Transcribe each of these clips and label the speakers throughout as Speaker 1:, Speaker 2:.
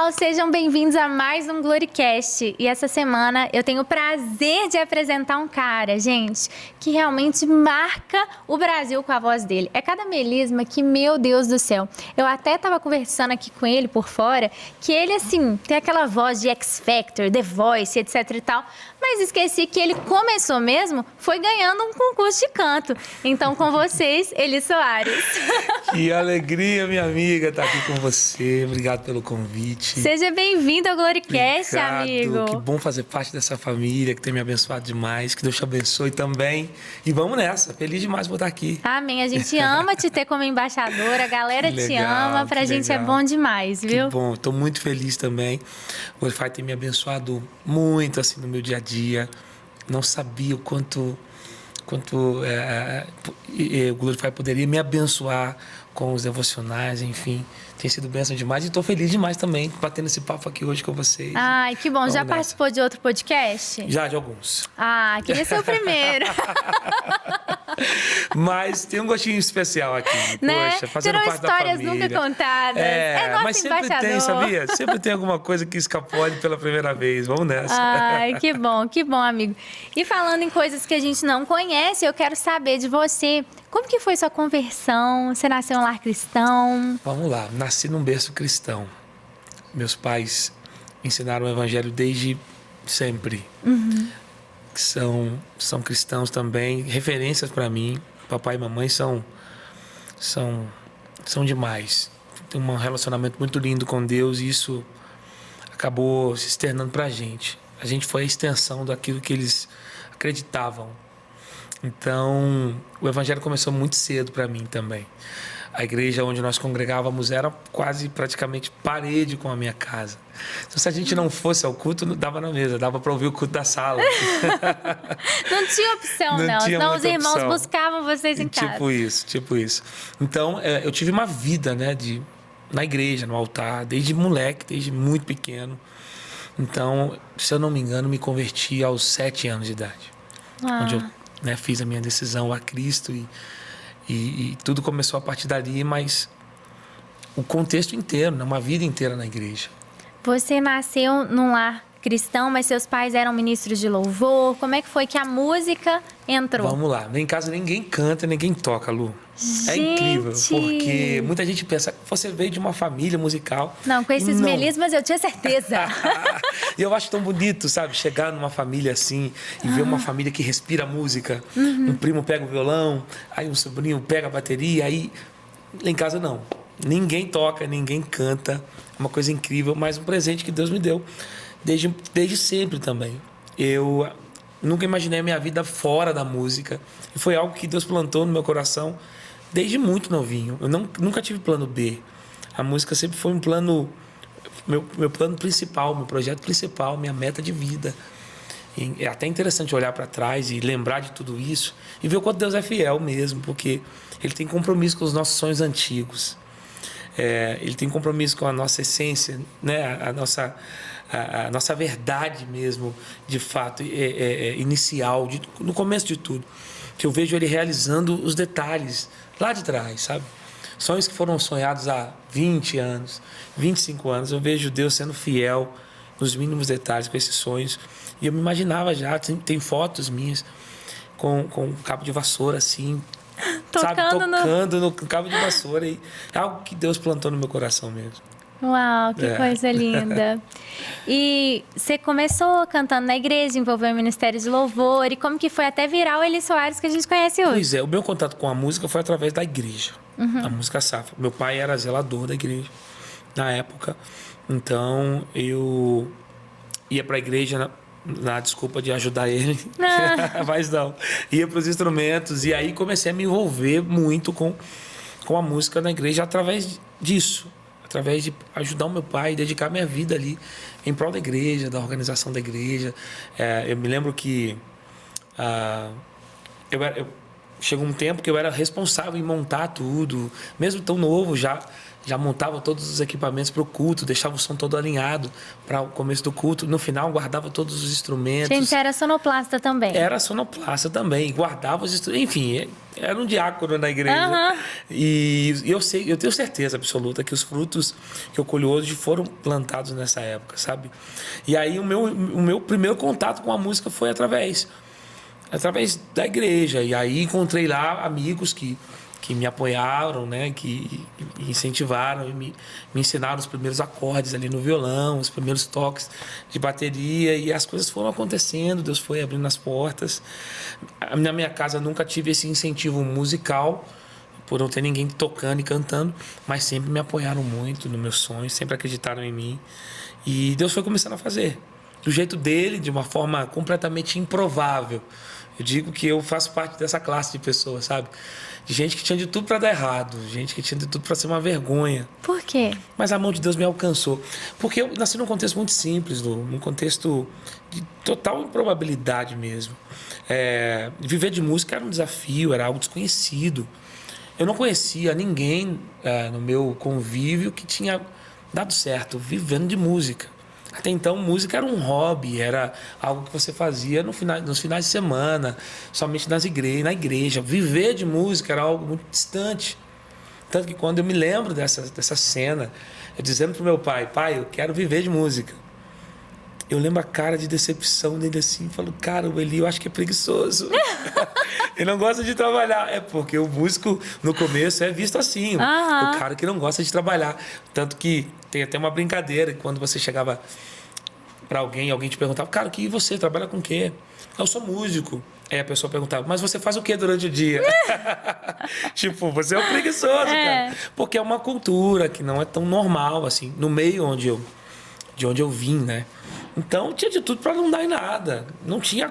Speaker 1: pessoal, sejam bem-vindos a mais um Gloricast. E essa semana eu tenho o prazer de apresentar um cara, gente, que realmente marca o Brasil com a voz dele. É cada melisma que, meu Deus do céu. Eu até estava conversando aqui com ele por fora, que ele, assim, tem aquela voz de X Factor, The Voice, etc e tal, mas esqueci que ele começou mesmo, foi ganhando um concurso de canto. Então, com vocês, Eli Soares.
Speaker 2: Que alegria, minha amiga, estar aqui com você. Obrigado pelo convite.
Speaker 1: Seja bem-vindo ao Gloricast, amigo.
Speaker 2: Que bom fazer parte dessa família que tem me abençoado demais. Que Deus te abençoe também. E vamos nessa. Feliz demais por estar aqui.
Speaker 1: Amém. A gente ama te ter como embaixadora. A galera te ama. Pra gente é bom demais, viu?
Speaker 2: Que bom. Estou muito feliz também. O Glorify tem me abençoado muito assim no meu dia a dia. Não sabia o quanto o Glorify poderia me abençoar com os devocionais, enfim. Tem sido bênção demais e estou feliz demais também batendo esse papo aqui hoje com vocês.
Speaker 1: Ai, que bom.
Speaker 2: Vamos
Speaker 1: já
Speaker 2: nessa.
Speaker 1: Participou de outro podcast?
Speaker 2: Já, de alguns.
Speaker 1: Ah, queria ser o primeiro.
Speaker 2: Mas tem um gostinho especial aqui.
Speaker 1: Né?
Speaker 2: Poxa, fazendo
Speaker 1: Terão
Speaker 2: parte da
Speaker 1: histórias
Speaker 2: família.
Speaker 1: nunca contadas. É nosso
Speaker 2: mas sempre
Speaker 1: embaixador.
Speaker 2: tem, sabia? Sempre tem alguma coisa que escapole pela primeira vez. Vamos nessa.
Speaker 1: Ai, que bom, amigo. E falando em coisas que a gente não conhece, eu quero saber de você. Como que foi sua conversão? Você nasceu em um lar cristão?
Speaker 2: Vamos lá. Nasci num berço cristão. Meus pais ensinaram o evangelho desde sempre.
Speaker 1: Uhum.
Speaker 2: São cristãos também. Referências para mim. Papai e mamãe são demais. Tem um relacionamento muito lindo com Deus e isso acabou se externando para a gente. A gente foi a extensão daquilo que eles acreditavam. Então, o evangelho começou muito cedo para mim também. A igreja onde nós congregávamos era quase praticamente parede com a minha casa. Então, se a gente não fosse ao culto, não dava na mesa, dava para ouvir o culto da sala.
Speaker 1: Não tinha opção, não. Senão os irmãos buscavam vocês em casa.
Speaker 2: Tipo isso. Então, eu tive uma vida, né, na igreja, no altar, desde moleque, desde muito pequeno. Então, se eu não me engano, me converti aos 7 anos de idade. Onde eu fiz a minha decisão a Cristo e tudo começou a partir dali, mas o contexto inteiro, uma vida inteira na igreja.
Speaker 1: Você nasceu num lar cristão, mas seus pais eram ministros de louvor. Como é que foi que a música entrou?
Speaker 2: Vamos lá. Em casa ninguém canta, ninguém toca, Lu.
Speaker 1: Gente.
Speaker 2: É incrível, porque muita gente pensa, você veio de uma família musical.
Speaker 1: Não, com esses melismas eu tinha certeza.
Speaker 2: E eu acho tão bonito, sabe? Chegar numa família assim e ver uma família que respira música. Um primo pega o violão, aí um sobrinho pega a bateria, aí lá em casa não. Ninguém toca, ninguém canta. É uma coisa incrível, mas um presente que Deus me deu desde sempre também. Eu nunca imaginei a minha vida fora da música. E foi algo que Deus plantou no meu coração desde muito novinho. Eu nunca tive plano B. A música sempre foi um plano... Meu plano principal, meu projeto principal, minha meta de vida. E é até interessante olhar para trás e lembrar de tudo isso e ver o quanto Deus é fiel mesmo, porque Ele tem compromisso com os nossos sonhos antigos. Ele tem compromisso com a nossa essência, né? a nossa verdade mesmo, de fato, inicial, no começo de tudo. Que eu vejo Ele realizando os detalhes lá de trás, sabe? Sonhos que foram sonhados há 20 anos, 25 anos, eu vejo Deus sendo fiel nos mínimos detalhes com esses sonhos. E eu me imaginava já, tem fotos minhas com um cabo de vassoura assim, tocando no cabo de vassoura. E é algo que Deus plantou no meu coração mesmo.
Speaker 1: Uau, que coisa linda. E você começou cantando na igreja, envolveu o Ministério de Louvor. E como que foi até virar o Eli Soares que a gente conhece hoje?
Speaker 2: Pois é, o meu contato com a música foi através da igreja, a música safra. Meu pai era zelador da igreja na época. Então, eu ia para a igreja na desculpa de ajudar ele. Mas não. Ia para os instrumentos. E aí comecei a me envolver muito com a música na igreja através disso. Através de ajudar o meu pai, dedicar minha vida ali em prol da igreja, da organização da igreja. Eu me lembro que chegou um tempo que eu era responsável em montar tudo, mesmo tão novo, já já montava todos os equipamentos para o culto, deixava o som todo alinhado para o começo do culto. No final, guardava todos os instrumentos.
Speaker 1: Gente, era sonoplasta também.
Speaker 2: Era sonoplasta também, guardava os instrumentos. Enfim, era um diácono na igreja.
Speaker 1: Aham.
Speaker 2: E eu tenho certeza absoluta que os frutos que eu colho hoje foram plantados nessa época, sabe? E aí o meu primeiro contato com a música foi através da igreja. E aí encontrei lá amigos que me apoiaram, né? Que me incentivaram e me ensinaram os primeiros acordes ali no violão, os primeiros toques de bateria, e as coisas foram acontecendo, Deus foi abrindo as portas. Na minha casa nunca tive esse incentivo musical, por não ter ninguém tocando e cantando, mas sempre me apoiaram muito nos meus sonhos, sempre acreditaram em mim. E Deus foi começando a fazer, do jeito dele, de uma forma completamente improvável. Eu digo que eu faço parte dessa classe de pessoas, sabe? De gente que tinha de tudo para dar errado, gente que tinha de tudo para ser uma vergonha.
Speaker 1: Por quê?
Speaker 2: Mas a mão de Deus me alcançou. Porque eu nasci num contexto muito simples, Lu, num contexto de total improbabilidade mesmo. Viver de música era um desafio, era algo desconhecido. Eu não conhecia ninguém no meu convívio que tinha dado certo vivendo de música. Até então, música era um hobby, era algo que você fazia nos finais de semana, somente na igreja. Viver de música era algo muito distante. Tanto que quando eu me lembro dessa cena, eu dizendo pro meu pai, eu quero viver de música. Eu lembro a cara de decepção dele assim, falo, cara, o Eli eu acho que é preguiçoso. Ele não gosta de trabalhar. É porque o músico, no começo, é visto assim, o cara que não gosta de trabalhar. Tanto que tem até uma brincadeira, quando você chegava para alguém te perguntava, cara, que você trabalha com o quê? Eu sou músico. Aí a pessoa perguntava, mas você faz o quê durante o dia? Tipo, você é um preguiçoso, cara. Porque é uma cultura que não é tão normal, assim, no meio de onde eu vim, né? Então, tinha de tudo para não dar em nada. Não tinha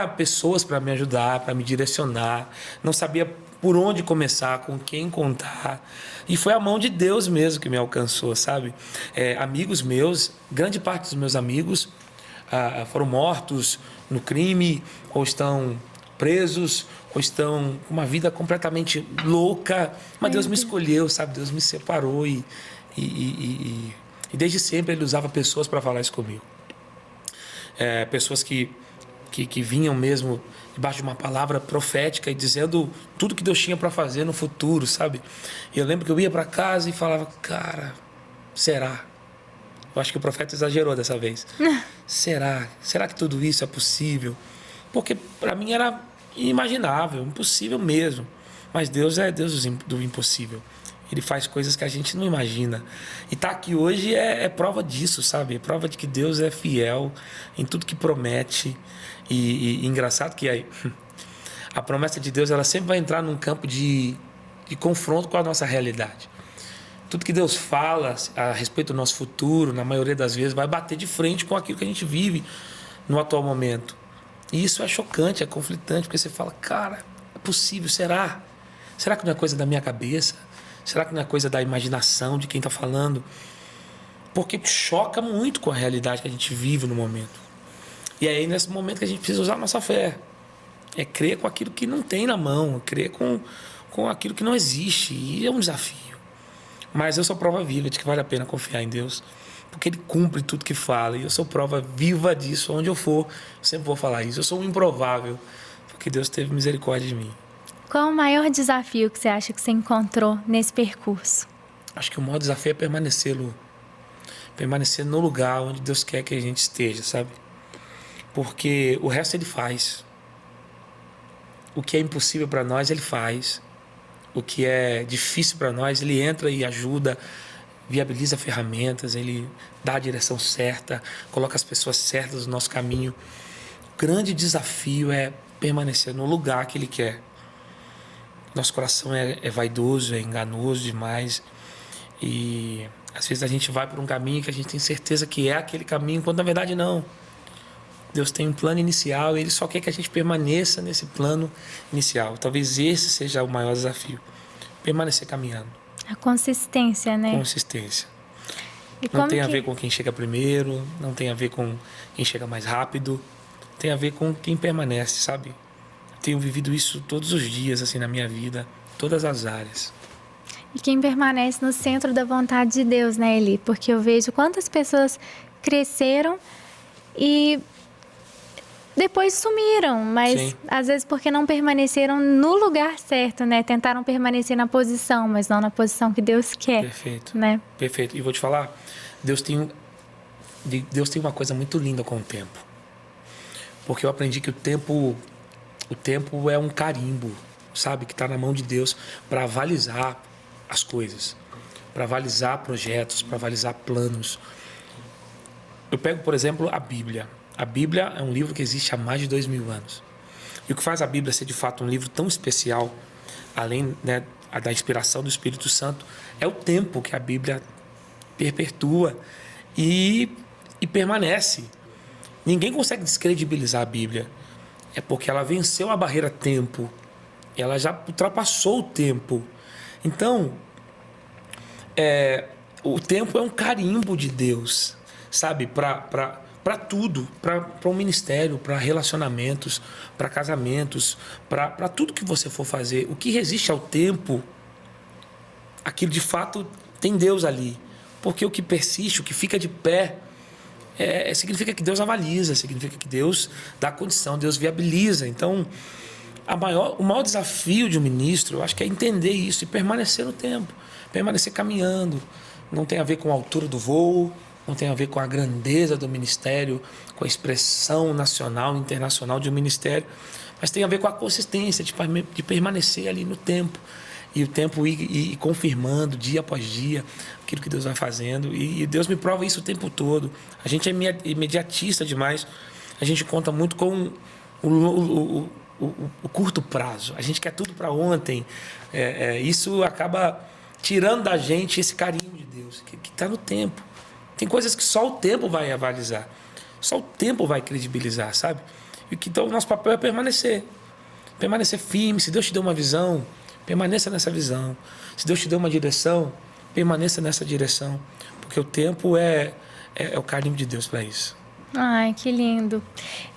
Speaker 2: pessoas para me ajudar, para me direcionar. Não sabia por onde começar, com quem contar. E foi a mão de Deus mesmo que me alcançou, sabe? Amigos meus, grande parte dos meus amigos foram mortos no crime, ou estão presos, ou estão com uma vida completamente louca. Mas Deus me escolheu, sabe? Deus me separou e desde sempre Ele usava pessoas para falar isso comigo. Pessoas que vinham mesmo debaixo de uma palavra profética e dizendo tudo que Deus tinha para fazer no futuro, sabe? E eu lembro que eu ia para casa e falava, cara, será? Eu acho que o profeta exagerou dessa vez. Será? Será que tudo isso é possível? Porque para mim era inimaginável, impossível mesmo. Mas Deus é Deus do impossível. Ele faz coisas que a gente não imagina. E estar aqui hoje é prova disso, sabe? É prova de que Deus é fiel em tudo que promete. E engraçado que a promessa de Deus ela sempre vai entrar num campo de confronto com a nossa realidade. Tudo que Deus fala a respeito do nosso futuro, na maioria das vezes, vai bater de frente com aquilo que a gente vive no atual momento. E isso é chocante, é conflitante, porque você fala, cara, é possível, será? Será que não é coisa da minha cabeça? Será que não é coisa da imaginação de quem está falando? Porque choca muito com a realidade que a gente vive no momento. E é aí, nesse momento, que a gente precisa usar a nossa fé. É crer com aquilo que não tem na mão, crer com aquilo que não existe. E é um desafio. Mas eu sou prova viva de que vale a pena confiar em Deus, porque Ele cumpre tudo que fala. E eu sou prova viva disso. Onde eu for, eu sempre vou falar isso. Eu sou um improvável, porque Deus teve misericórdia de mim.
Speaker 1: Qual o maior desafio que você acha que você encontrou nesse percurso?
Speaker 2: Acho que o maior desafio é permanecer, Lu. Permanecer no lugar onde Deus quer que a gente esteja, sabe? Porque o resto Ele faz. O que é impossível para nós, Ele faz. O que é difícil para nós, Ele entra e ajuda, viabiliza ferramentas, Ele dá a direção certa, coloca as pessoas certas no nosso caminho. O grande desafio é permanecer no lugar que Ele quer. Nosso coração é vaidoso, é enganoso demais. E às vezes a gente vai por um caminho que a gente tem certeza que é aquele caminho, quando na verdade não. Deus tem um plano inicial e Ele só quer que a gente permaneça nesse plano inicial. Talvez esse seja o maior desafio. Permanecer caminhando.
Speaker 1: A consistência, né?
Speaker 2: Consistência. Não tem a ver com quem chega primeiro, não tem a ver com quem chega mais rápido. Tem a ver com quem permanece, sabe? Tenho vivido isso todos os dias, assim, na minha vida, todas as áreas.
Speaker 1: E quem permanece no centro da vontade de Deus, né, Eli? Porque eu vejo quantas pessoas cresceram e depois sumiram, mas
Speaker 2: Sim.
Speaker 1: às vezes porque não permaneceram no lugar certo, né? Tentaram permanecer na posição, mas não na posição que Deus quer.
Speaker 2: Perfeito.
Speaker 1: Né?
Speaker 2: Perfeito. E vou te falar, Deus tem uma coisa muito linda com o tempo. Porque eu aprendi que o tempo é um carimbo, sabe? Que está na mão de Deus para avalizar as coisas, para avalizar projetos, para avalizar planos. Eu pego, por exemplo, a Bíblia. A Bíblia é um livro que existe há mais de 2000 anos. E o que faz a Bíblia ser, de fato, um livro tão especial, além, né, da inspiração do Espírito Santo, é o tempo que a Bíblia perpetua e permanece. Ninguém consegue descredibilizar a Bíblia. É porque ela venceu a barreira tempo. Ela já ultrapassou o tempo. Então, o tempo é um carimbo de Deus, sabe? Para tudo, para um ministério, para relacionamentos, para casamentos, para tudo que você for fazer. O que resiste ao tempo, aquilo de fato tem Deus ali. Porque o que persiste, o que fica de pé, significa que Deus avaliza, significa que Deus dá condição, Deus viabiliza. Então, o maior desafio de um ministro, eu acho que é entender isso e permanecer no tempo, permanecer caminhando. Não tem a ver com a altura do voo, não tem a ver com a grandeza do ministério, com a expressão nacional, internacional de um ministério, mas tem a ver com a consistência de permanecer ali no tempo. E o tempo ir confirmando dia após dia aquilo que Deus vai fazendo. E Deus me prova isso o tempo todo. A gente é imediatista demais. A gente conta muito com o curto prazo. A gente quer tudo para ontem. Isso acaba tirando da gente esse carinho de Deus, que está no tempo. Tem coisas que só o tempo vai avalizar. Só o tempo vai credibilizar, sabe? Então o nosso papel é permanecer. Permanecer firme. Se Deus te deu uma visão, permaneça nessa visão. Se Deus te deu uma direção, permaneça nessa direção. Porque o tempo é o carinho de Deus para isso.
Speaker 1: Ai, que lindo.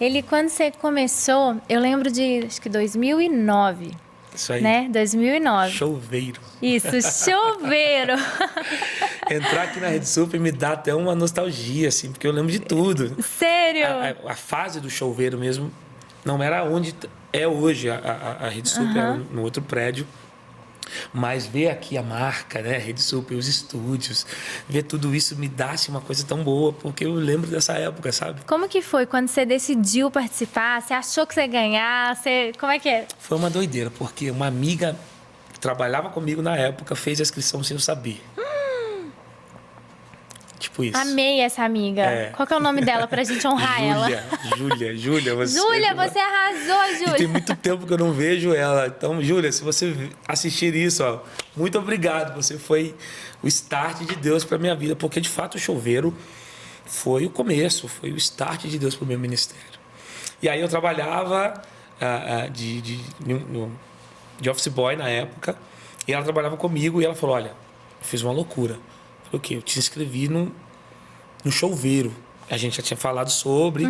Speaker 1: Ele, quando você começou, eu lembro de, acho que 2009.
Speaker 2: Isso aí.
Speaker 1: Né? 2009.
Speaker 2: Choveiro.
Speaker 1: Isso, choveiro.
Speaker 2: Entrar aqui na Rede Super me dá até uma nostalgia, assim, porque eu lembro de tudo.
Speaker 1: Sério?
Speaker 2: A fase do choveiro mesmo não era onde é hoje a Rede Super, era no outro prédio. Mas ver aqui a marca, né, Rede Super, os estúdios, ver tudo isso me dá assim, uma coisa tão boa, porque eu lembro dessa época, sabe?
Speaker 1: Como que foi quando você decidiu participar? Você achou que você ia ganhar? Como é que é?
Speaker 2: Foi uma doideira, porque uma amiga que trabalhava comigo na época fez a inscrição sem eu saber. Tipo isso.
Speaker 1: Amei essa amiga. Qual que é o nome dela pra gente honrar ela?
Speaker 2: Júlia, você...
Speaker 1: Júlia, você arrasou, Júlia.
Speaker 2: E tem muito tempo que eu não vejo ela. Então, Júlia, se você assistir isso, ó, muito obrigado. Você foi o start de Deus pra minha vida. Porque, de fato, o choveiro foi o começo, foi o start de Deus pro meu ministério. E aí eu trabalhava de office boy na época. E ela trabalhava comigo e ela falou, olha, eu fiz uma loucura. Eu falei, o quê? Eu te inscrevi no choveiro. A gente já tinha falado sobre.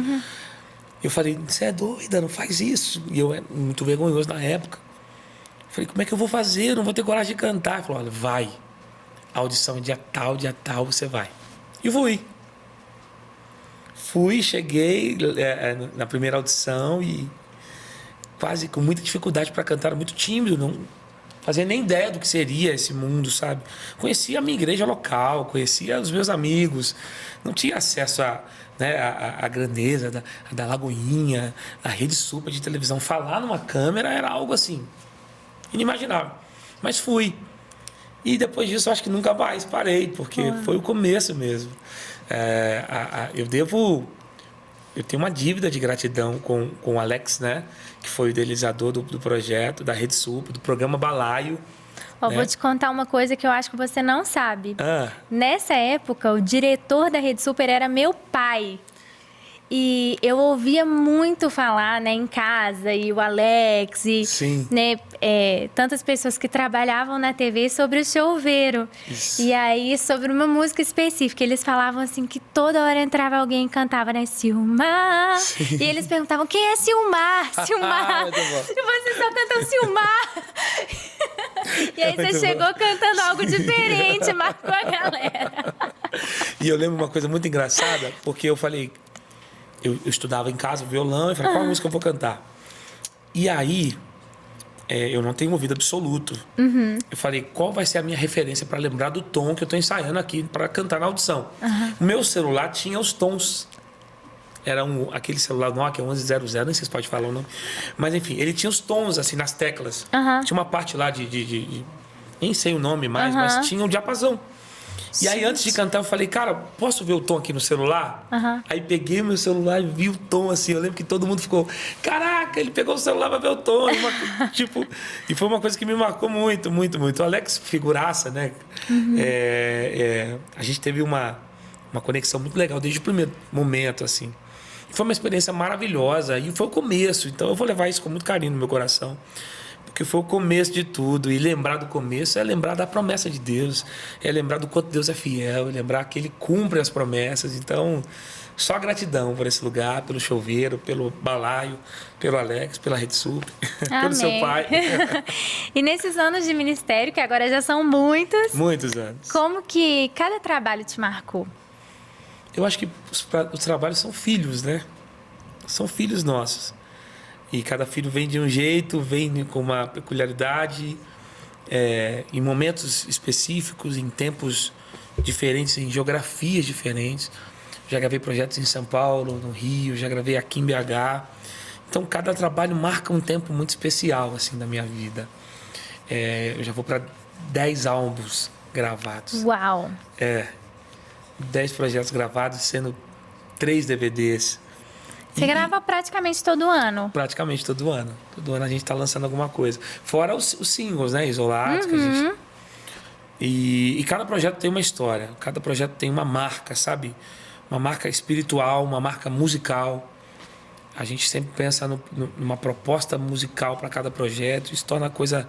Speaker 2: Eu falei, você é doida, não faz isso. E eu era muito vergonhoso na época. Eu falei, como é que eu vou fazer? Eu não vou ter coragem de cantar. Ele falou, olha, vai. A audição é dia tal, você vai. E fui. Cheguei na primeira audição e quase com muita dificuldade para cantar, muito tímido, não fazia nem ideia do que seria esse mundo, sabe? Conhecia a minha igreja local, conhecia os meus amigos, não tinha acesso à grandeza da Lagoinha, da Rede Super de televisão. Falar numa câmera era algo assim, inimaginável. Mas fui. E depois disso, eu acho que nunca mais parei, porque foi o começo mesmo. Eu tenho uma dívida de gratidão com o Alex, né? Que foi o idealizador do projeto, da Rede Super, do programa Balaio.
Speaker 1: Né? Vou te contar uma coisa que eu acho que você não sabe.
Speaker 2: Ah.
Speaker 1: Nessa época, o diretor da Rede Super era meu pai. E eu ouvia muito falar, né, em casa, e o Alex, e né, tantas pessoas que trabalhavam na TV sobre o choveiro.
Speaker 2: Isso.
Speaker 1: E aí, sobre uma música específica, eles falavam assim que toda hora entrava alguém e cantava, né, Silmar. Sim. E eles perguntavam, quem é Silmar? Silmar. E vocês só cantam Silmar. E aí você chegou cantando algo diferente, marcou a galera.
Speaker 2: E eu lembro uma coisa muito engraçada, porque eu falei... Eu estudava em casa violão e falei, qual música eu vou cantar? E aí, eu não tenho ouvido absoluto. Eu falei, qual vai ser a minha referência para lembrar do tom que eu estou ensaiando aqui para cantar na audição? O meu celular tinha os tons. Era aquele celular Nokia 1100, nem sei se pode falar o nome. Mas enfim, ele tinha os tons assim nas teclas. Tinha uma parte lá de nem sei o nome mais, mas tinha um diapasão. E aí, antes de cantar, eu falei, cara, posso ver o tom aqui no celular? Aí peguei meu celular e vi o tom, assim. Eu lembro que todo mundo ficou, caraca, ele pegou o celular pra ver o tom. E foi uma coisa que me marcou muito, muito, muito. O Alex, figuraça, né? A gente teve uma conexão muito legal desde o primeiro momento, assim. Foi uma experiência maravilhosa e foi o começo. Então, eu vou levar isso com muito carinho no meu coração. Porque foi o começo de tudo. E lembrar do começo é lembrar da promessa de Deus. É lembrar do quanto Deus é fiel. É lembrar que Ele cumpre as promessas. Então, só gratidão por esse lugar, pelo chuveiro, pelo balaio, pelo Alex, pela Rede Sup, pelo seu pai.
Speaker 1: E nesses anos de ministério, que agora já são muitos...
Speaker 2: Muitos anos.
Speaker 1: Como que cada trabalho te marcou?
Speaker 2: Eu acho que os trabalhos são filhos, né? São filhos nossos. E cada filho vem de um jeito, vem com uma peculiaridade, em momentos específicos, em tempos diferentes, em geografias diferentes. Já gravei projetos em São Paulo, no Rio, já gravei aqui em BH. Então, cada trabalho marca um tempo muito especial assim, da minha vida. Eu já vou para 10 álbuns gravados.
Speaker 1: Uau!
Speaker 2: 10 projetos gravados, sendo 3 DVDs.
Speaker 1: Você grava praticamente todo ano?
Speaker 2: Praticamente todo ano. Todo ano a gente está lançando alguma coisa. Fora os singles, né? Isolados. Que a gente... e cada projeto tem uma história. Cada projeto tem uma marca, sabe? Uma marca espiritual, uma marca musical. A gente sempre pensa numa proposta musical para cada projeto. Isso torna a coisa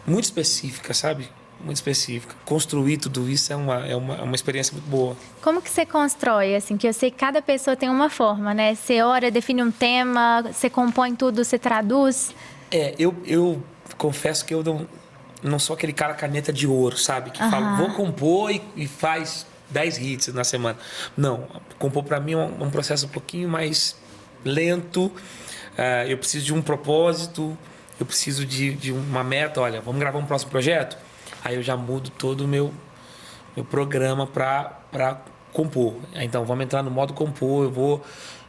Speaker 2: muito específica, sabe? Muito específica. Construir tudo isso é uma experiência muito boa.
Speaker 1: Como que você constrói, assim? Que eu sei que cada pessoa tem uma forma, né? Você ora, define um tema, você compõe tudo, você traduz?
Speaker 2: Eu confesso que eu não sou aquele cara caneta de ouro, sabe? Que fala, vou compor e faz 10 hits na semana. Não, compor para mim é um processo um pouquinho mais lento. Eu preciso de um propósito, eu preciso de uma meta. Olha, vamos gravar um próximo projeto? Aí eu já mudo todo o meu programa para compor. Então, vamos entrar no modo compor, eu vou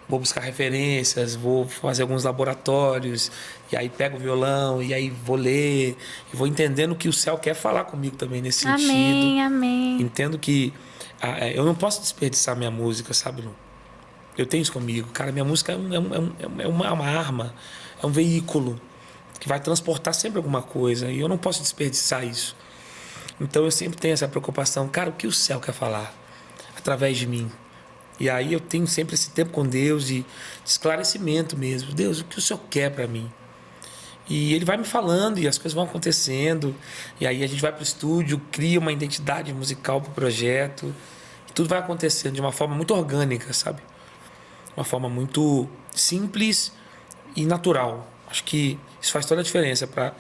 Speaker 2: buscar referências, vou fazer alguns laboratórios, e aí pego o violão, e aí vou ler, e vou entendendo o que o céu quer falar comigo também nesse sentido.
Speaker 1: Amém.
Speaker 2: Entendo que eu não posso desperdiçar minha música, sabe, Lu? Eu tenho isso comigo. Cara, minha música é uma arma, é um veículo que vai transportar sempre alguma coisa, e eu não posso desperdiçar isso. Então eu sempre tenho essa preocupação, cara, o que o céu quer falar através de mim? E aí eu tenho sempre esse tempo com Deus de esclarecimento mesmo. Deus, o que o Senhor quer para mim? E Ele vai me falando e as coisas vão acontecendo. E aí a gente vai para o estúdio, cria uma identidade musical para o projeto. E tudo vai acontecendo de uma forma muito orgânica, sabe? Uma forma muito simples e natural. Acho que isso faz toda a diferença para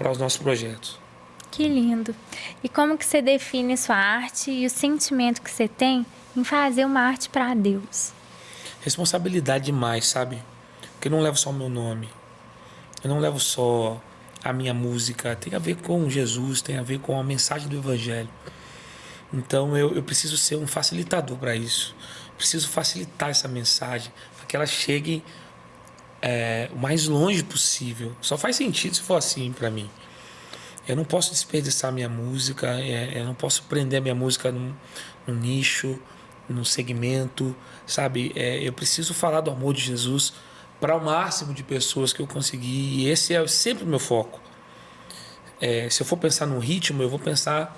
Speaker 2: os nossos projetos.
Speaker 1: Que lindo. E como que você define sua arte e o sentimento que você tem em fazer uma arte para Deus?
Speaker 2: Responsabilidade demais, sabe? Porque eu não levo só o meu nome. Eu não levo só a minha música. Tem a ver com Jesus, tem a ver com a mensagem do Evangelho. Então eu preciso ser um facilitador para isso. Preciso facilitar essa mensagem para que ela chegue o mais longe possível. Só faz sentido se for assim para mim. Eu não posso desperdiçar minha música, eu não posso prender a minha música num nicho, num segmento, sabe? Eu preciso falar do amor de Jesus para o máximo de pessoas que eu conseguir, e esse é sempre o meu foco. Se eu for pensar num ritmo, eu vou pensar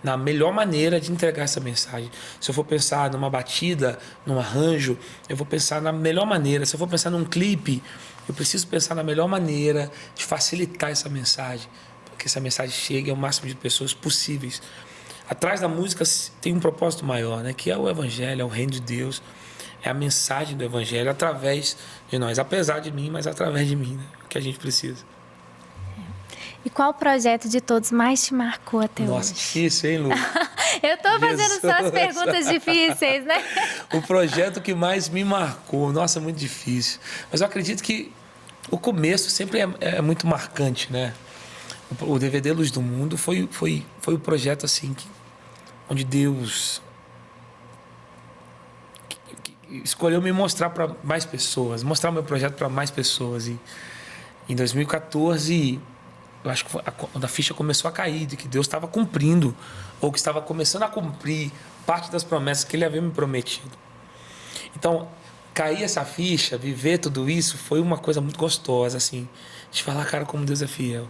Speaker 2: na melhor maneira de entregar essa mensagem. Se eu for pensar numa batida, num arranjo, eu vou pensar na melhor maneira. Se eu for pensar num clipe, eu preciso pensar na melhor maneira de facilitar essa mensagem, que essa mensagem chegue ao máximo de pessoas possíveis. Atrás da música tem um propósito maior, né? Que é o Evangelho, é o reino de Deus, é a mensagem do Evangelho através de nós, apesar de mim, mas através de mim, né? O que a gente precisa.
Speaker 1: E qual projeto de todos mais te marcou até
Speaker 2: Nossa,
Speaker 1: hoje?
Speaker 2: difícil, hein, Lu?
Speaker 1: Eu tô fazendo só as perguntas difíceis, né?
Speaker 2: O projeto que mais me marcou, nossa, muito difícil. Mas eu acredito que o começo sempre é muito marcante, né? O DVD Luz do Mundo foi o projeto assim onde Deus escolheu me mostrar para mais pessoas, mostrar o meu projeto para mais pessoas. E em 2014, eu acho que foi quando a ficha começou a cair, de que Deus estava cumprindo, ou que estava começando a cumprir parte das promessas que Ele havia me prometido. Então, cair essa ficha, viver tudo isso, foi uma coisa muito gostosa, assim, de falar, cara, como Deus é fiel,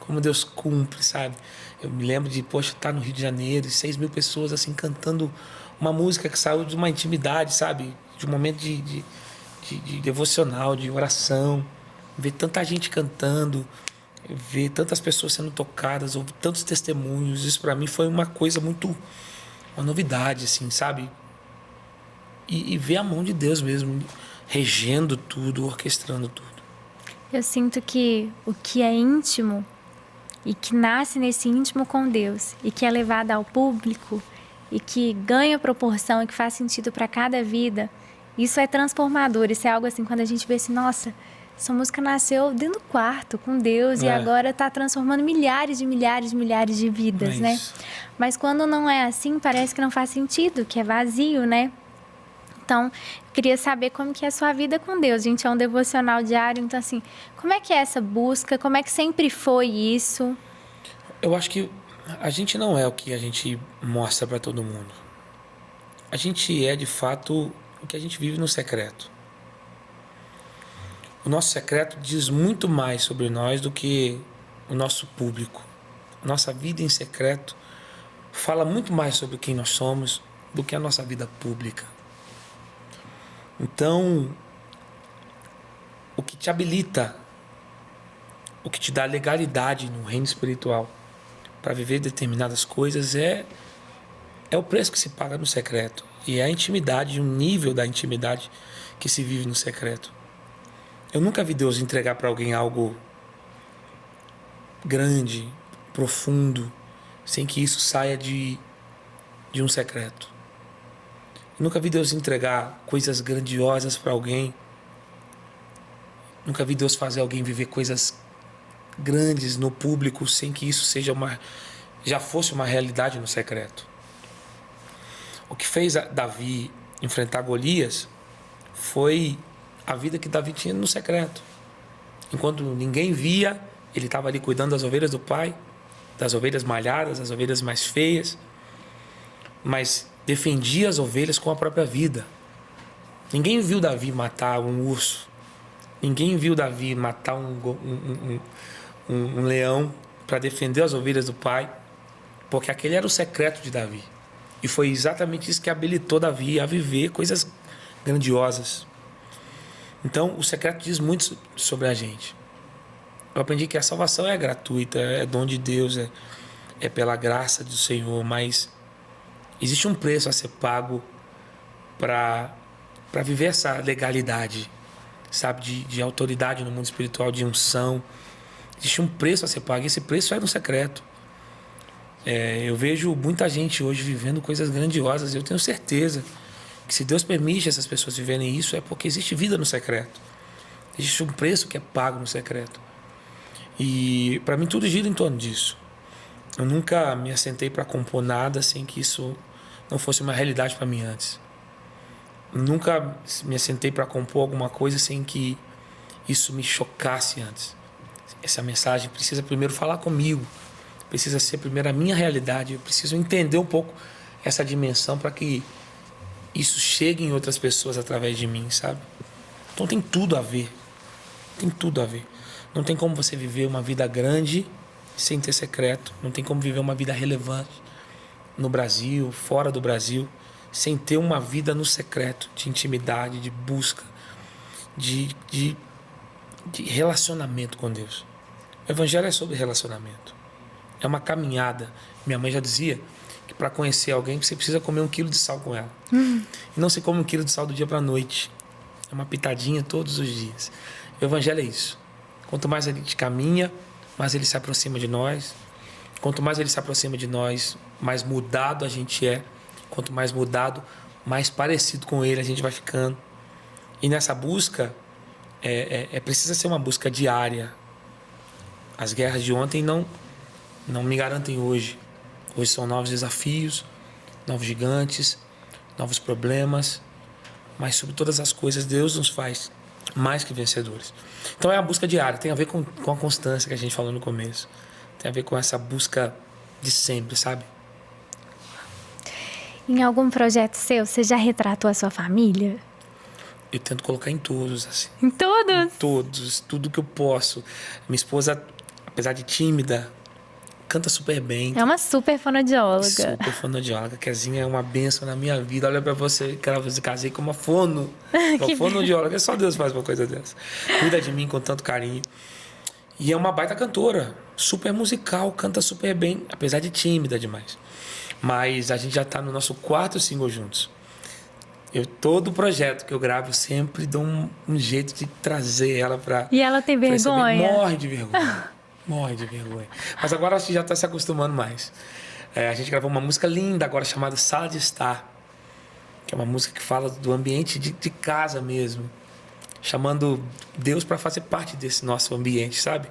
Speaker 2: como Deus cumpre, sabe? Eu me lembro de, poxa, estar no Rio de Janeiro, e 6 mil pessoas, assim, cantando uma música que saiu de uma intimidade, sabe? De um momento de devocional, de oração, ver tanta gente cantando, ver tantas pessoas sendo tocadas, ouvir tantos testemunhos, isso para mim foi uma coisa muito, uma novidade, assim, sabe? E ver a mão de Deus mesmo, regendo tudo, orquestrando tudo.
Speaker 1: Eu sinto que o que é íntimo e que nasce nesse íntimo com Deus e que é levado ao público e que ganha proporção e que faz sentido para cada vida, isso é transformador. Isso é algo assim, quando a gente vê assim, nossa, essa música nasceu dentro do quarto com Deus e agora está transformando milhares de vidas, né? Mas quando não é assim, parece que não faz sentido, que é vazio, né? Então, eu queria saber como que é a sua vida com Deus. A gente é um devocional diário, então assim, como é que é essa busca? Como é que sempre foi isso?
Speaker 2: Eu acho que a gente não é o que a gente mostra para todo mundo. A gente é, de fato, o que a gente vive no secreto. O nosso secreto diz muito mais sobre nós do que o nosso público. Nossa vida em secreto fala muito mais sobre quem nós somos do que a nossa vida pública. Então, o que te habilita, o que te dá legalidade no reino espiritual para viver determinadas coisas é o preço que se paga no secreto. E é a intimidade, o nível da intimidade que se vive no secreto. Eu nunca vi Deus entregar para alguém algo grande, profundo, sem que isso saia de um secreto. Eu nunca vi Deus entregar coisas grandiosas para alguém. Nunca vi Deus fazer alguém viver coisas grandes no público sem que isso já fosse uma realidade no secreto. O que fez Davi enfrentar Golias foi a vida que Davi tinha no secreto. Enquanto ninguém via, ele estava ali cuidando das ovelhas do pai, das ovelhas malhadas, das ovelhas mais feias, mas defendia as ovelhas com a própria vida. Ninguém viu Davi matar um urso. Ninguém viu Davi matar um leão para defender as ovelhas do pai, porque aquele era o secreto de Davi. E foi exatamente isso que habilitou Davi a viver coisas grandiosas. Então, o secreto diz muito sobre a gente. Eu aprendi que a salvação é gratuita, é dom de Deus, é pela graça do Senhor, mas existe um preço a ser pago para viver essa legalidade, sabe, de autoridade no mundo espiritual, de unção. Existe um preço a ser pago, e esse preço é no secreto. Eu vejo muita gente hoje vivendo coisas grandiosas, e eu tenho certeza que se Deus permite essas pessoas viverem isso, é porque existe vida no secreto. Existe um preço que é pago no secreto. E para mim tudo gira em torno disso. Eu nunca me assentei para compor nada sem que isso não fosse uma realidade para mim antes. Eu nunca me assentei para compor alguma coisa sem que isso me chocasse antes. Essa mensagem precisa primeiro falar comigo, precisa ser primeiro a minha realidade, eu preciso entender um pouco essa dimensão para que isso chegue em outras pessoas através de mim, sabe? Então tem tudo a ver. Tem tudo a ver. Não tem como você viver uma vida grande sem ter secreto. Não tem como viver uma vida relevante no Brasil, fora do Brasil, sem ter uma vida no secreto, de intimidade, de busca, de relacionamento com Deus. O Evangelho é sobre relacionamento. É uma caminhada. Minha mãe já dizia que para conhecer alguém você precisa comer 1 quilo de sal com ela. E não se come 1 quilo de sal do dia para a noite. É uma pitadinha todos os dias. O Evangelho é isso. Quanto mais a gente caminha, mais ele se aproxima de nós. Quanto mais ele se aproxima de nós, mais mudado a gente é. Quanto mais mudado, mais parecido com ele a gente vai ficando. E nessa busca, precisa ser uma busca diária. As guerras de ontem não me garantem hoje. Hoje são novos desafios, novos gigantes, novos problemas. Mas sobre todas as coisas, Deus nos faz mais que vencedores. Então é a busca diária, tem a ver com a constância que a gente falou no começo. Tem a ver com essa busca de sempre, sabe?
Speaker 1: Em algum projeto seu, você já retratou a sua família?
Speaker 2: Eu tento colocar em todos, assim.
Speaker 1: Em todos?
Speaker 2: Em todos, tudo que eu posso. Minha esposa, apesar de tímida, canta super bem.
Speaker 1: É uma super fonoaudióloga.
Speaker 2: Super fonoaudióloga. Kezinha é uma bênção na minha vida. Olha pra você, que ela casei com uma uma fonoaudióloga. Só Deus faz uma coisa dessa. Cuida de mim com tanto carinho. E é uma baita cantora, super musical, canta super bem, apesar de tímida demais. Mas a gente já tá no nosso 4º single juntos. Todo projeto que eu gravo, eu sempre dou um jeito de trazer ela pra...
Speaker 1: E ela tem vergonha?
Speaker 2: Morre de vergonha. Morre de vergonha. Mas agora acho que já tá se acostumando mais. A gente gravou uma música linda agora chamada Sala de Estar, que é uma música que fala do ambiente de casa mesmo. Chamando Deus para fazer parte desse nosso ambiente, sabe?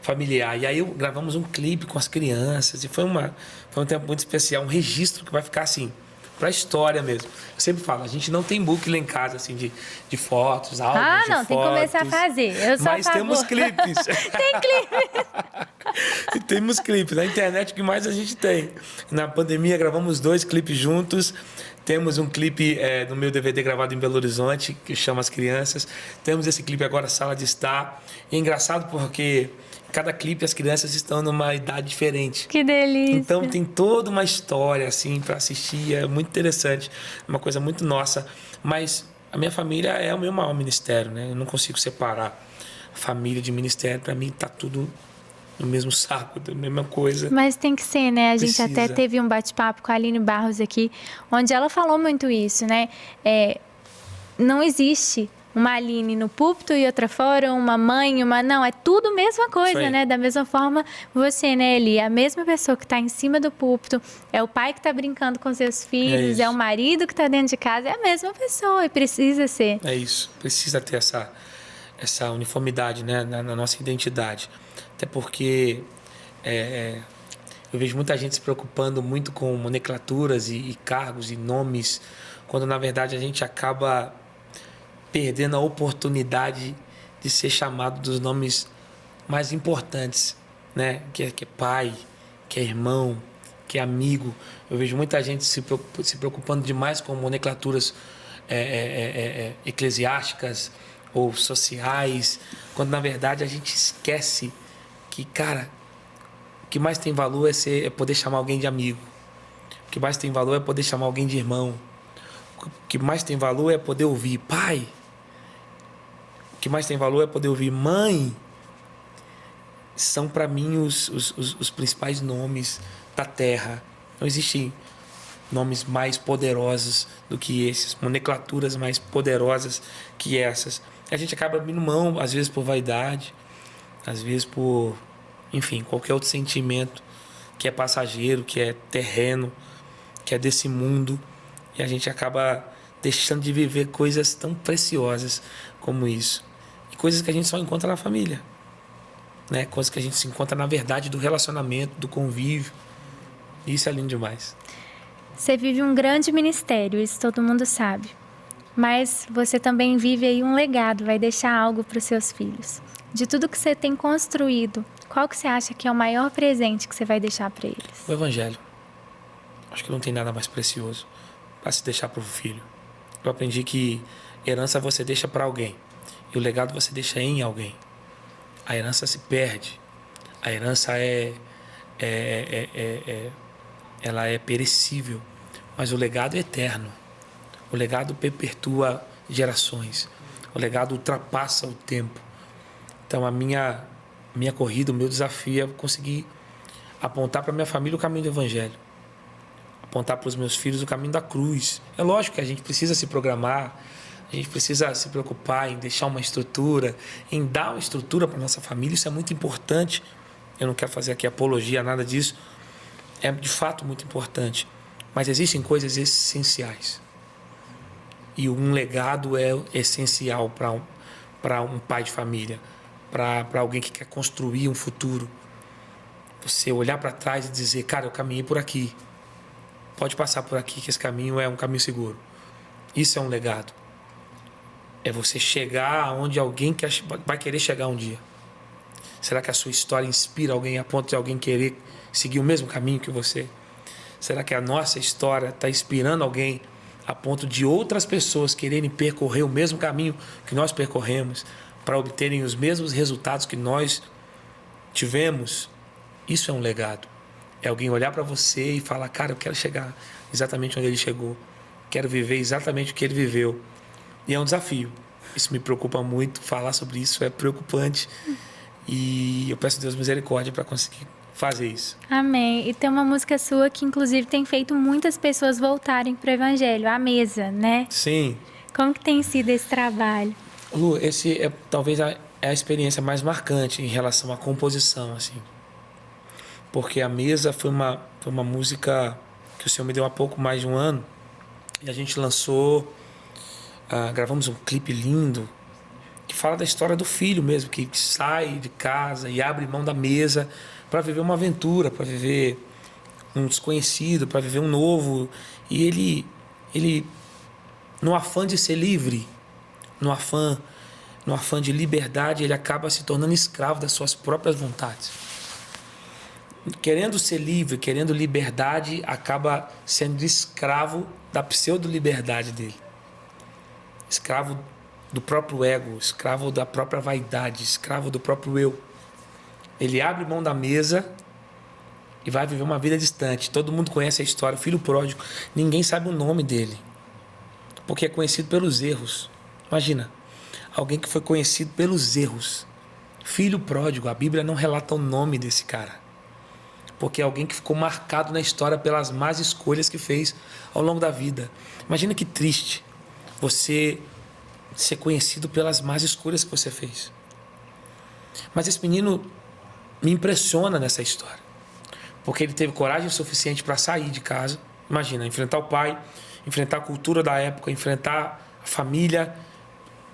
Speaker 2: Familiar. E aí gravamos um clipe com as crianças e foi um tempo muito especial, um registro que vai ficar assim, para a história mesmo. Eu sempre falo, a gente não tem book lá em casa, assim, de fotos, álbuns de fotos.
Speaker 1: Tem que começar a fazer. Eu sou
Speaker 2: mas temos clipes.
Speaker 1: Tem clipes.
Speaker 2: Temos clipes. Na internet, o que mais a gente tem? Na pandemia, gravamos 2 clipes juntos. Temos um clipe no meu DVD gravado em Belo Horizonte, que chama As Crianças. Temos esse clipe agora, Sala de Estar. E é engraçado porque cada clipe as crianças estão numa idade diferente.
Speaker 1: Que delícia.
Speaker 2: Então tem toda uma história assim para assistir, é muito interessante, uma coisa muito nossa. Mas a minha família é o meu maior ministério, né? Eu não consigo separar família de ministério. Para mim tá tudo no mesmo saco, da mesma coisa.
Speaker 1: Mas tem que ser, né? A gente
Speaker 2: Precisa.
Speaker 1: até teve um bate-papo com a Aline Barros aqui, onde ela falou muito isso, né? Não existe uma Aline no púlpito e outra fora, uma mãe, não, é tudo a mesma coisa, né? Da mesma forma, você, né, Eli? A mesma pessoa que está em cima do púlpito, é o pai que está brincando com seus filhos, é o marido que está dentro de casa, é a mesma pessoa e precisa ser.
Speaker 2: É isso, precisa ter essa uniformidade, né, na nossa identidade. Até porque eu vejo muita gente se preocupando muito com nomenclaturas e cargos e nomes, quando na verdade a gente acaba perdendo a oportunidade de ser chamado dos nomes mais importantes, né? Que é pai, que é irmão, que é amigo. Eu vejo muita gente se preocupando demais com nomenclaturas eclesiásticas ou sociais, quando na verdade a gente esquece que, cara, o que mais tem valor é poder chamar alguém de amigo. O que mais tem valor é poder chamar alguém de irmão. O que mais tem valor é poder ouvir pai. O que mais tem valor é poder ouvir mãe. São para mim os principais nomes da terra. Não existem nomes mais poderosos do que esses, nomenclaturas mais poderosas que essas. A gente acaba abrindo mão, às vezes por vaidade, às vezes por, enfim, qualquer outro sentimento que é passageiro, que é terreno, que é desse mundo. E a gente acaba deixando de viver coisas tão preciosas como isso. E coisas que a gente só encontra na família, né? Coisas que a gente se encontra na verdade do relacionamento, do convívio. Isso é lindo demais.
Speaker 1: Você vive um grande ministério, isso todo mundo sabe. Mas você também vive aí um legado, vai deixar algo para os seus filhos. De tudo que você tem construído, qual que você acha que é o maior presente que você vai deixar para eles?
Speaker 2: O Evangelho. Acho que não tem nada mais precioso para se deixar para o filho. Eu aprendi que herança você deixa para alguém e o legado você deixa em alguém. A herança se perde. A herança ela é perecível, mas o legado é eterno. O legado perpetua gerações. O legado ultrapassa o tempo. Então a minha corrida, o meu desafio é conseguir apontar para minha família o caminho do Evangelho. Apontar para os meus filhos o caminho da cruz. É lógico que a gente precisa se programar, a gente precisa se preocupar em deixar uma estrutura, em dar uma estrutura para nossa família, isso é muito importante, eu não quero fazer aqui apologia a nada disso, é de fato muito importante. Mas existem coisas essenciais. E um legado é essencial para um pai de família, para alguém que quer construir um futuro. Você olhar para trás e dizer, cara, eu caminhei por aqui. Pode passar por aqui, que esse caminho é um caminho seguro. Isso é um legado. É você chegar aonde alguém vai querer chegar um dia. Será que a sua história inspira alguém a ponto de alguém querer seguir o mesmo caminho que você? Será que a nossa história está inspirando alguém a ponto de outras pessoas quererem percorrer o mesmo caminho que nós percorremos para obterem os mesmos resultados que nós tivemos? Isso é um legado. É alguém olhar para você e falar, cara, eu quero chegar exatamente onde ele chegou. Quero viver exatamente o que ele viveu. E é um desafio. Isso me preocupa muito. Falar sobre isso é preocupante. E eu peço a Deus misericórdia para conseguir fazer isso.
Speaker 1: Amém. E tem uma música sua que, inclusive, tem feito muitas pessoas voltarem para o Evangelho, A Mesa, né?
Speaker 2: Sim.
Speaker 1: Como que tem sido esse trabalho?
Speaker 2: Lu, esse é talvez a experiência mais marcante em relação à composição, assim. Porque A Mesa foi uma música que o Senhor me deu há pouco mais de um ano. E a gente lançou, gravamos um clipe lindo, que fala da história do filho mesmo, que sai de casa e abre mão da mesa para viver uma aventura, para viver um desconhecido, para viver um novo. E ele, no afã de ser livre, no afã de liberdade, ele acaba se tornando escravo das suas próprias vontades. Querendo ser livre, querendo liberdade, acaba sendo escravo da pseudo-liberdade dele. Escravo do próprio ego, escravo da própria vaidade, escravo do próprio eu. Ele abre mão da mesa e vai viver uma vida distante. Todo mundo conhece a história, o filho pródigo. Ninguém sabe o nome dele, porque é conhecido pelos erros. Imagina, alguém que foi conhecido pelos erros. Filho pródigo, a Bíblia não relata o nome desse cara, porque é alguém que ficou marcado na história pelas más escolhas que fez ao longo da vida. Imagina que triste você ser conhecido pelas más escolhas que você fez. Mas esse menino me impressiona nessa história, porque ele teve coragem suficiente para sair de casa. Imagina, enfrentar o pai, enfrentar a cultura da época, enfrentar a família,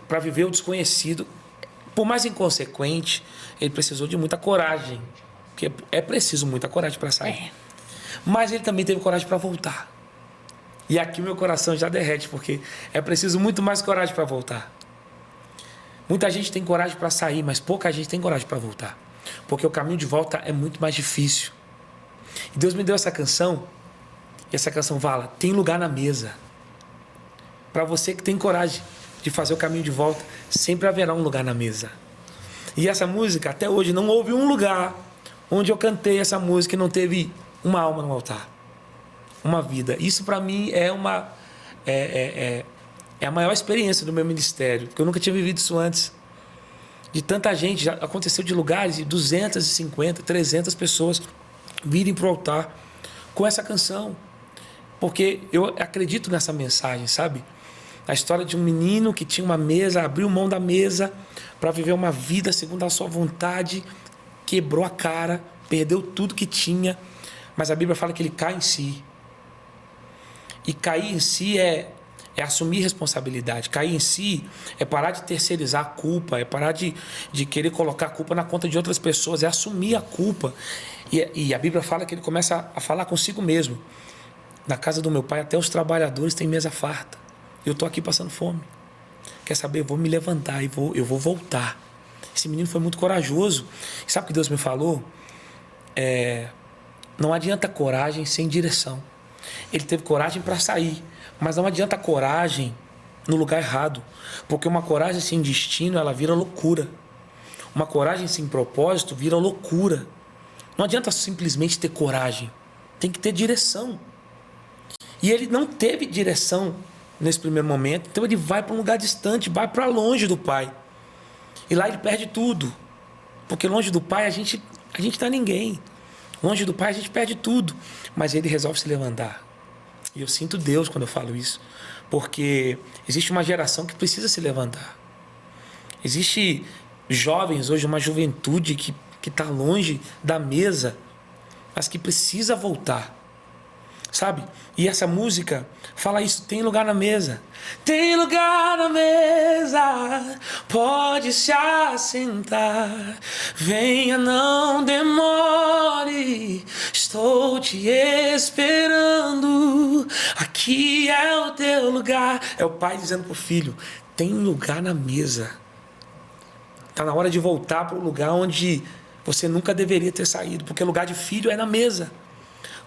Speaker 2: para viver o desconhecido. Por mais inconsequente, ele precisou de muita coragem, porque é preciso muita coragem para sair. Mas ele também teve coragem para voltar. E aqui meu coração já derrete, porque é preciso muito mais coragem para voltar. Muita gente tem coragem para sair, mas pouca gente tem coragem para voltar, porque o caminho de volta é muito mais difícil. E Deus me deu essa canção, e essa canção fala, tem lugar na mesa. Para você que tem coragem de fazer o caminho de volta, sempre haverá um lugar na mesa. E essa música, até hoje, não houve um lugar onde eu cantei essa música e não teve uma alma no altar, uma vida. Isso para mim é a maior experiência do meu ministério, porque eu nunca tinha vivido isso antes. De tanta gente, já aconteceu de lugares de 250, 300 pessoas virem para o altar com essa canção, porque eu acredito nessa mensagem, sabe? A história de um menino que tinha uma mesa, abriu mão da mesa para viver uma vida segundo a sua vontade, quebrou a cara, perdeu tudo que tinha, mas a Bíblia fala que ele cai em si. E cair em si é assumir responsabilidade. Cair em si é parar de terceirizar a culpa, é parar de querer colocar a culpa na conta de outras pessoas, é assumir a culpa. E a Bíblia fala que ele começa a falar consigo mesmo. Na casa do meu pai até os trabalhadores têm mesa farta. Eu estou aqui passando fome. Quer saber? Eu vou me levantar e eu vou voltar. Esse menino foi muito corajoso. E sabe o que Deus me falou? Não adianta coragem sem direção. Ele teve coragem para sair, mas não adianta coragem no lugar errado, porque uma coragem sem destino, ela vira loucura. Uma coragem sem propósito vira loucura. Não adianta simplesmente ter coragem, tem que ter direção. E ele não teve direção nesse primeiro momento, então ele vai para um lugar distante, vai para longe do pai. E lá ele perde tudo, porque longe do pai a gente não é ninguém. Longe do pai a gente perde tudo, mas ele resolve se levantar. E eu sinto Deus quando eu falo isso, porque existe uma geração que precisa se levantar. Existe jovens hoje, uma juventude que que está longe da mesa, mas que precisa voltar. Sabe? E essa música fala isso, tem lugar na mesa. Tem lugar na mesa, pode se assentar. Venha, não demore, estou te esperando. Aqui é o teu lugar. É o pai dizendo pro filho, tem lugar na mesa. Está na hora de voltar para o lugar onde você nunca deveria ter saído, porque lugar de filho é na mesa.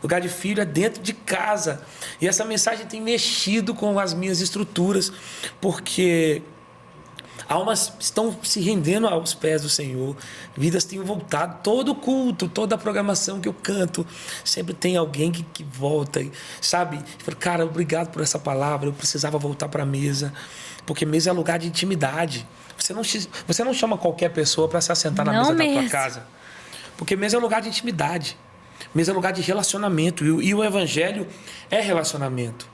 Speaker 2: Lugar de filho é dentro de casa. E essa mensagem tem mexido com as minhas estruturas, porque almas estão se rendendo aos pés do Senhor, vidas têm voltado. Todo culto, toda a programação que eu canto, sempre tem alguém que volta, sabe? Cara, obrigado por essa palavra, eu precisava voltar para a mesa, porque mesa é lugar de intimidade. Você não chama qualquer pessoa para se assentar na mesa da tua casa, porque mesa é lugar de intimidade. Mesa é lugar de relacionamento. E o evangelho é relacionamento.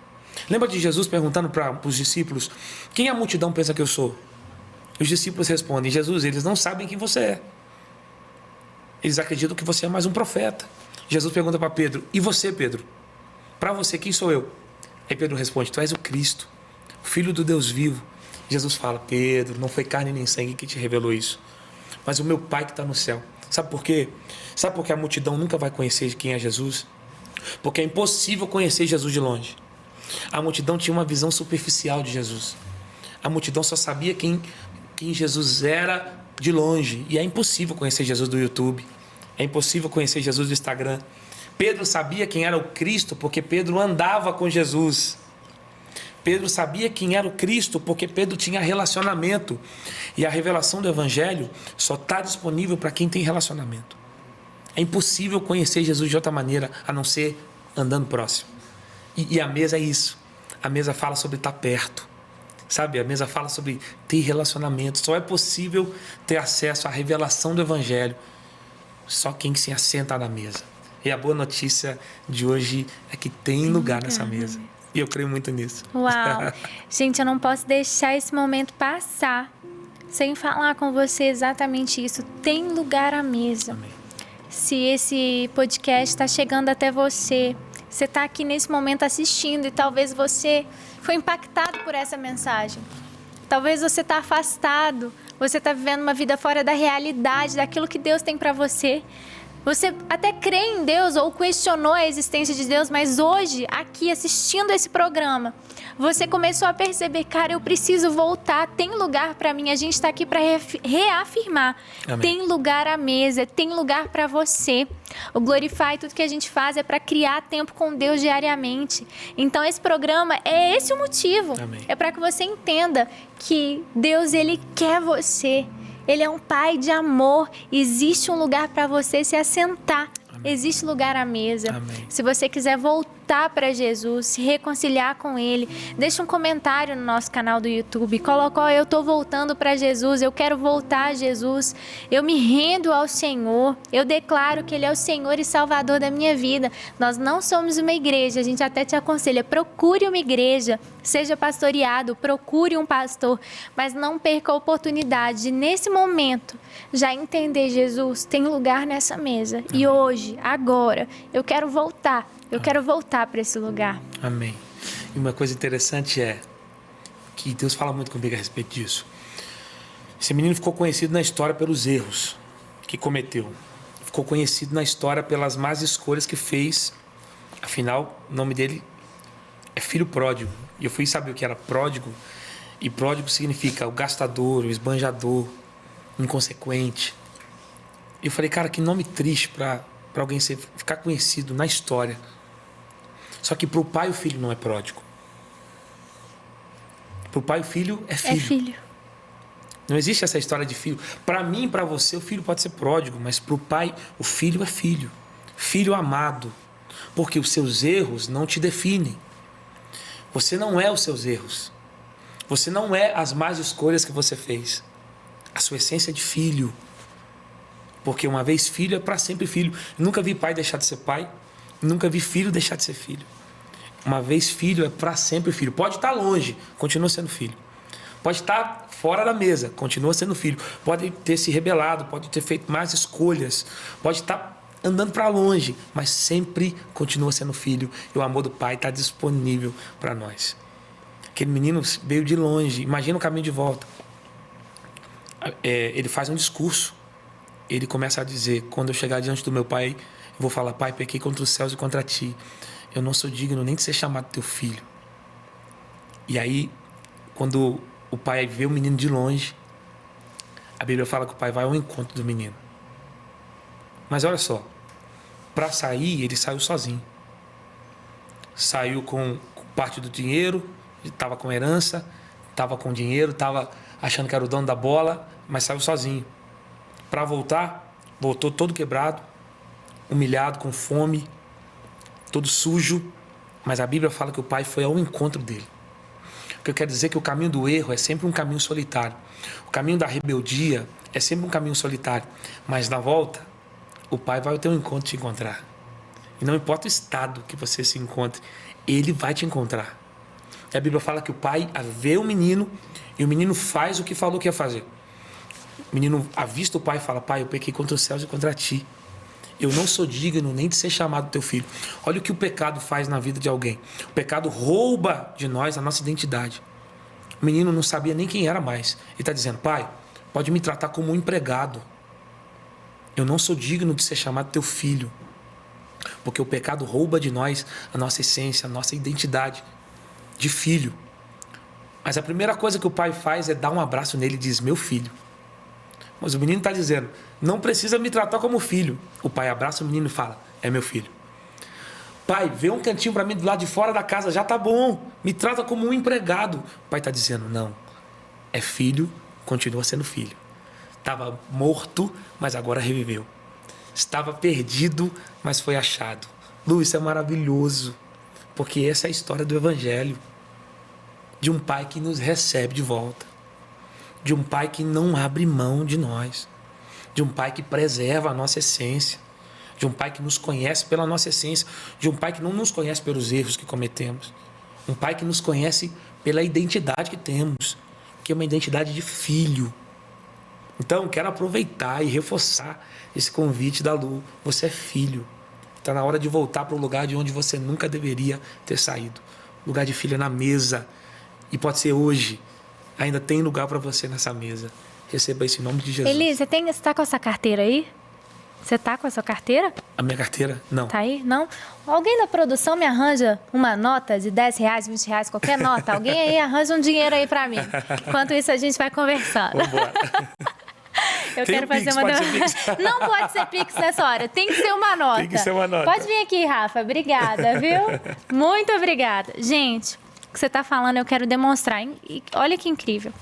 Speaker 2: Lembra de Jesus perguntando para os discípulos, quem a multidão pensa que eu sou? E os discípulos respondem, Jesus, eles não sabem quem você é. Eles acreditam que você é mais um profeta. Jesus pergunta para Pedro, e você, Pedro? Para você, quem sou eu? Aí Pedro responde, tu és o Cristo, o Filho do Deus vivo. Jesus fala, Pedro, não foi carne nem sangue que te revelou isso, mas o meu Pai que está no céu. Sabe por quê? Sabe por que a multidão nunca vai conhecer quem é Jesus? Porque é impossível conhecer Jesus de longe. A multidão tinha uma visão superficial de Jesus. A multidão só sabia quem Jesus era de longe. E é impossível conhecer Jesus do YouTube. É impossível conhecer Jesus do Instagram. Pedro sabia quem era o Cristo porque Pedro andava com Jesus. Pedro sabia quem era o Cristo porque Pedro tinha relacionamento. E a revelação do Evangelho só está disponível para quem tem relacionamento. É impossível conhecer Jesus de outra maneira a não ser andando próximo. E a mesa é isso. A mesa fala sobre estar perto. Sabe? A mesa fala sobre ter relacionamento. Só é possível ter acesso à revelação do Evangelho só quem se assenta na mesa. E a boa notícia de hoje é que tem lugar nessa mesa. E eu creio muito nisso.
Speaker 1: Uau! Gente, eu não posso deixar esse momento passar sem falar com você exatamente isso. Tem lugar à mesa.
Speaker 2: Amém.
Speaker 1: Se esse podcast está chegando até você, você está aqui nesse momento assistindo e talvez você foi impactado por essa mensagem. Talvez você está afastado, você está vivendo uma vida fora da realidade, daquilo que Deus tem para você. Você até crê em Deus ou questionou a existência de Deus, mas hoje, aqui assistindo esse programa, você começou a perceber, cara, eu preciso voltar, tem lugar para mim, a gente está aqui para reafirmar. Amém. Tem lugar à mesa, tem lugar para você. O Glorify, tudo que a gente faz é para criar tempo com Deus diariamente. Então esse programa é esse o motivo.
Speaker 2: Amém.
Speaker 1: É para que você entenda que Deus, Ele quer você. Ele é um pai de amor. Existe um lugar para você se assentar. Amém. Existe lugar à mesa.
Speaker 2: Amém.
Speaker 1: Se você quiser voltar para Jesus, se reconciliar com Ele, deixa um comentário no nosso canal do YouTube. Coloca, eu estou voltando para Jesus, eu quero voltar a Jesus. Eu me rendo ao Senhor. Eu declaro que Ele é o Senhor e Salvador da minha vida. Nós não somos uma igreja. A gente até te aconselha, procure uma igreja. Seja pastoreado, procure um pastor, mas não perca a oportunidade de, nesse momento, já entender, Jesus, tem lugar nessa mesa. Amém. E hoje, agora, eu quero voltar. Eu quero voltar para esse lugar.
Speaker 2: Amém. E uma coisa interessante é que Deus fala muito comigo a respeito disso. Esse menino ficou conhecido na história pelos erros que cometeu. Ficou conhecido na história pelas más escolhas que fez. Afinal, o nome dele é filho pródigo. E eu fui saber o que era pródigo. E pródigo significa o gastador, o esbanjador, inconsequente. E eu falei, cara, que nome triste para alguém ficar conhecido na história. Só que para o pai o filho não é pródigo. Para o pai o filho é filho.
Speaker 1: É filho.
Speaker 2: Não existe essa história de filho. Para mim, para você, o filho pode ser pródigo, mas para o pai o filho é filho. Filho amado. Porque os seus erros não te definem. Você não é os seus erros. Você não é as más escolhas que você fez. A sua essência é de filho. Porque uma vez filho é para sempre filho. Nunca vi pai deixar de ser pai. Nunca vi filho deixar de ser filho. Uma vez filho é para sempre filho. Pode estar longe, continua sendo filho. Pode estar fora da mesa, continua sendo filho. Pode ter se rebelado, pode ter feito más escolhas, pode estar andando para longe, mas sempre continua sendo filho. E o amor do pai está disponível para nós. Aquele menino veio de longe, imagina o caminho de volta. Ele faz um discurso, ele começa a dizer: quando eu chegar diante do meu pai, eu vou falar: pai, pequei contra os céus e contra ti. Eu não sou digno nem de ser chamado teu filho. E aí, quando o pai vê o menino de longe, a Bíblia fala que o pai vai ao encontro do menino. Mas olha só, para sair, ele saiu sozinho. Saiu com parte do dinheiro, estava com herança, estava com dinheiro, estava achando que era o dono da bola, mas saiu sozinho. Para voltar, voltou todo quebrado, humilhado, com fome, todo sujo. Mas a Bíblia fala que o pai foi ao encontro dele. O que eu quero dizer é que o caminho do erro é sempre um caminho solitário. O caminho da rebeldia é sempre um caminho solitário. Mas na volta, o pai vai ao teu encontro te encontrar. E não importa o estado que você se encontre, ele vai te encontrar. E a Bíblia fala que o pai vê o menino e o menino faz o que falou que ia fazer. O menino avista o pai e fala: pai, eu pequei contra os céus e contra ti. Eu não sou digno nem de ser chamado teu filho. Olha o que o pecado faz na vida de alguém. O pecado rouba de nós a nossa identidade. O menino não sabia nem quem era mais. Ele está dizendo: pai, pode me tratar como um empregado. Eu não sou digno de ser chamado teu filho. Porque o pecado rouba de nós a nossa essência, a nossa identidade de filho. Mas a primeira coisa que o pai faz é dar um abraço nele e diz: meu filho. Mas o menino está dizendo: não precisa me tratar como filho. O pai abraça o menino e fala: é meu filho. Pai, vê um cantinho para mim do lado de fora da casa, já tá bom. Me trata como um empregado. O pai está dizendo: não, é filho, continua sendo filho. Estava morto, mas agora reviveu. Estava perdido, mas foi achado. Lu, isso é maravilhoso, porque essa é a história do Evangelho. De um pai que nos recebe de volta. De um pai que não abre mão de nós. De um pai que preserva a nossa essência. De um pai que nos conhece pela nossa essência. De um pai que não nos conhece pelos erros que cometemos. Um pai que nos conhece pela identidade que temos, que é uma identidade de filho. Então, quero aproveitar e reforçar esse convite da Lu. Você é filho. Está na hora de voltar para o lugar de onde você nunca deveria ter saído. O lugar de filho é na mesa. E pode ser hoje. Ainda tem lugar para você nessa mesa. Receba isso em nome de Jesus.
Speaker 1: Eli, você está com essa carteira aí? Você tá com a sua carteira?
Speaker 2: A minha carteira? Não.
Speaker 1: Tá aí? Não? Alguém da produção me arranja uma nota de R$10, R$20, qualquer nota. Alguém aí arranja um dinheiro aí para mim. Enquanto isso, a gente vai conversando.
Speaker 2: Vambora.
Speaker 1: Eu
Speaker 2: Tem
Speaker 1: quero
Speaker 2: um
Speaker 1: fazer
Speaker 2: Pix,
Speaker 1: uma...
Speaker 2: pode ser Pix.
Speaker 1: Não pode ser Pix nessa hora. Tem que ser uma nota.
Speaker 2: Tem que ser uma nota.
Speaker 1: Pode vir aqui, Rafa. Obrigada, viu? Muito obrigada. Gente, o que você tá falando eu quero demonstrar. E olha que incrível.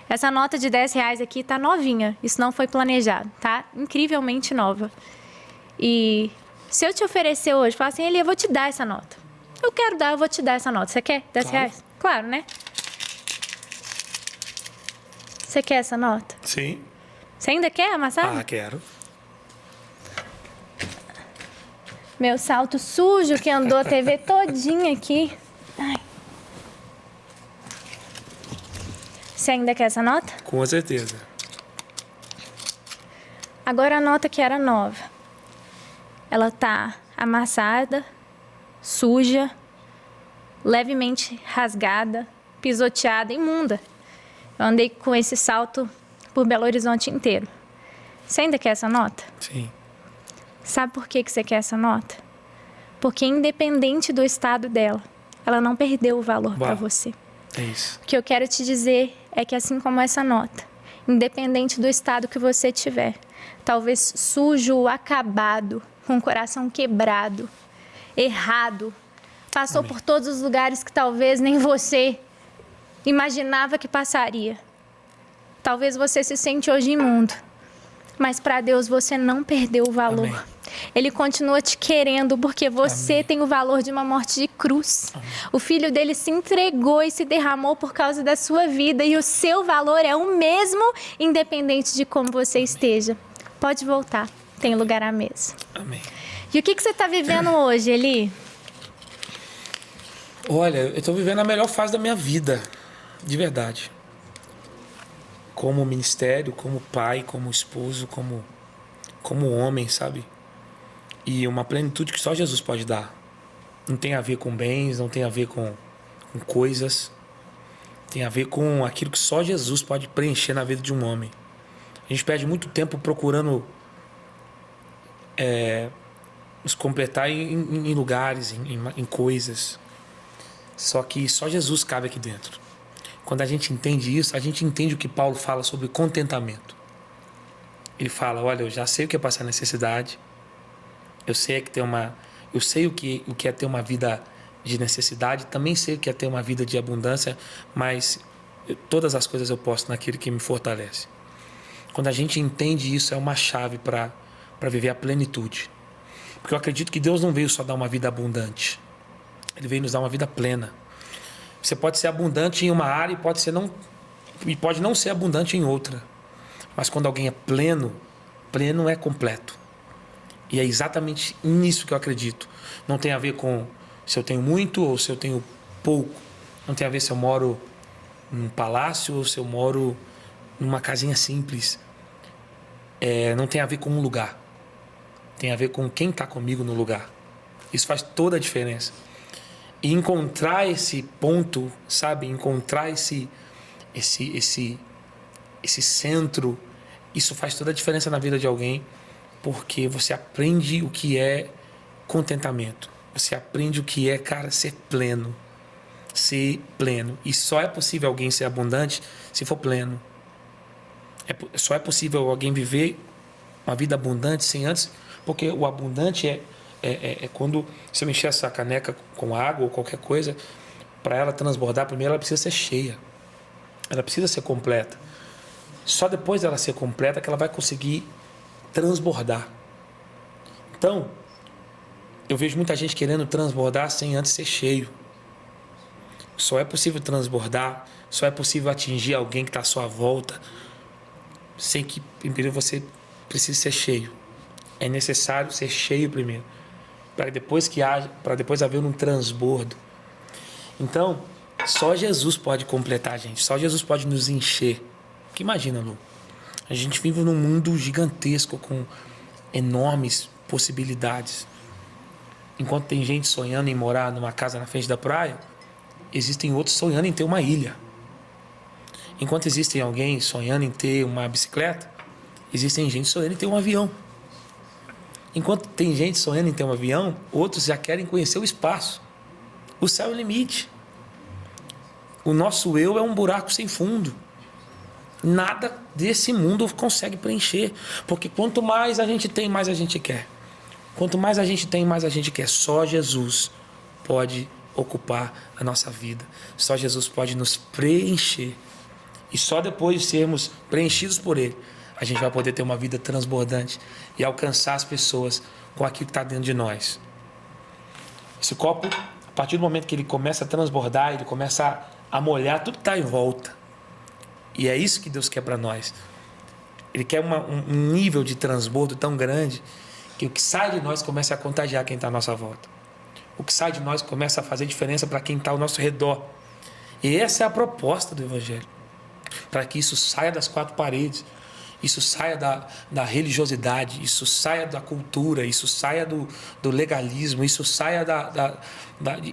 Speaker 1: Essa nota de R$10 aqui tá novinha. Isso não foi planejado, tá? Incrivelmente nova. E se eu te oferecer hoje, falar assim: Eli, eu vou te dar essa nota. Eu quero dar, eu vou te dar essa nota. Você quer R$10? Claro, né? Você quer essa nota?
Speaker 2: Sim.
Speaker 1: Você ainda quer amassar?
Speaker 2: Ah, quero.
Speaker 1: Meu salto sujo que andou a TV todinha aqui. Ai. Você ainda quer essa nota?
Speaker 2: Com certeza.
Speaker 1: Agora a nota que era nova. Ela tá amassada, suja, levemente rasgada, pisoteada, imunda. Eu andei com esse salto por Belo Horizonte inteiro. Você ainda quer essa nota?
Speaker 2: Sim.
Speaker 1: Sabe por que você quer essa nota? Porque independente do estado dela, ela não perdeu o valor para você.
Speaker 2: É isso.
Speaker 1: O que eu quero te dizer é que assim como essa nota, independente do estado que você tiver, talvez sujo, acabado, com o coração quebrado, errado, passou por todos os lugares que talvez nem você imaginava que passaria. Talvez você se sente hoje imundo, mas para Deus você não perdeu o valor.
Speaker 2: Amém.
Speaker 1: Ele continua te querendo porque você tem o valor de uma morte de cruz. Amém. O filho dele se entregou e se derramou por causa da sua vida e o seu valor é o mesmo, independente de como você esteja. Pode voltar, tem lugar à mesa.
Speaker 2: Amém.
Speaker 1: E o que você está vivendo hoje, Eli?
Speaker 2: Olha, eu estou vivendo a melhor fase da minha vida, de verdade. como ministério, como pai, como esposo, como homem, sabe? E uma plenitude que só Jesus pode dar. Não tem a ver com bens, não tem a ver com coisas. Tem a ver com aquilo que só Jesus pode preencher na vida de um homem. A gente perde muito tempo procurando nos completar em lugares, em coisas. Só que só Jesus cabe aqui dentro. Quando a gente entende isso, a gente entende o que Paulo fala sobre contentamento. Ele fala, olha, eu já sei o que é passar necessidade. Eu sei o que é ter uma vida de necessidade, também sei o que é ter uma vida de abundância, mas todas as coisas eu posso naquele que me fortalece. Quando a gente entende isso, é uma chave para viver a plenitude. Porque eu acredito que Deus não veio só dar uma vida abundante. Ele veio nos dar uma vida plena. Você pode ser abundante em uma área e pode não ser abundante em outra. Mas quando alguém é pleno, pleno é completo. E é exatamente nisso que eu acredito. Não tem a ver com se eu tenho muito ou se eu tenho pouco. Não tem a ver se eu moro num palácio ou se eu moro numa casinha simples. Não tem a ver com um lugar. Tem a ver com quem está comigo no lugar. Isso faz toda a diferença. E encontrar esse ponto, sabe? Encontrar esse centro, isso faz toda a diferença na vida de alguém, porque você aprende o que é contentamento. Você aprende o que é, cara, ser pleno. Ser pleno. E só é possível alguém ser abundante se for pleno. Só é possível alguém viver uma vida abundante sem antes, porque o abundante é quando, se eu encher essa caneca com água ou qualquer coisa, para ela transbordar, primeiro ela precisa ser cheia. Ela precisa ser completa. Só depois dela ser completa que ela vai conseguir transbordar. Então, eu vejo muita gente querendo transbordar sem antes ser cheio. Só é possível transbordar, só é possível atingir alguém que está à sua volta, sem que primeiro você precise ser cheio. É necessário ser cheio primeiro, para depois haver um transbordo. Então, só Jesus pode completar a gente, só Jesus pode nos encher. Porque imagina, Lu, a gente vive num mundo gigantesco com enormes possibilidades. Enquanto tem gente sonhando em morar numa casa na frente da praia, existem outros sonhando em ter uma ilha. Enquanto existem alguém sonhando em ter uma bicicleta, existem gente sonhando em ter um avião. Enquanto tem gente sonhando em ter um avião, outros já querem conhecer o espaço. O céu é o limite. O nosso eu é um buraco sem fundo. Nada desse mundo consegue preencher. Porque quanto mais a gente tem, mais a gente quer. Quanto mais a gente tem, mais a gente quer. Só Jesus pode ocupar a nossa vida. Só Jesus pode nos preencher. E só depois de sermos preenchidos por Ele, a gente vai poder ter uma vida transbordante e alcançar as pessoas com aquilo que está dentro de nós. Esse copo, a partir do momento que ele começa a transbordar, ele começa a molhar tudo que está em volta. E é isso que Deus quer para nós. Ele quer um nível de transbordo tão grande que o que sai de nós começa a contagiar quem está à nossa volta. O que sai de nós começa a fazer diferença para quem está ao nosso redor. E essa é a proposta do Evangelho. Para que isso saia das quatro paredes, isso saia da religiosidade, isso saia da cultura, isso saia do legalismo, isso saia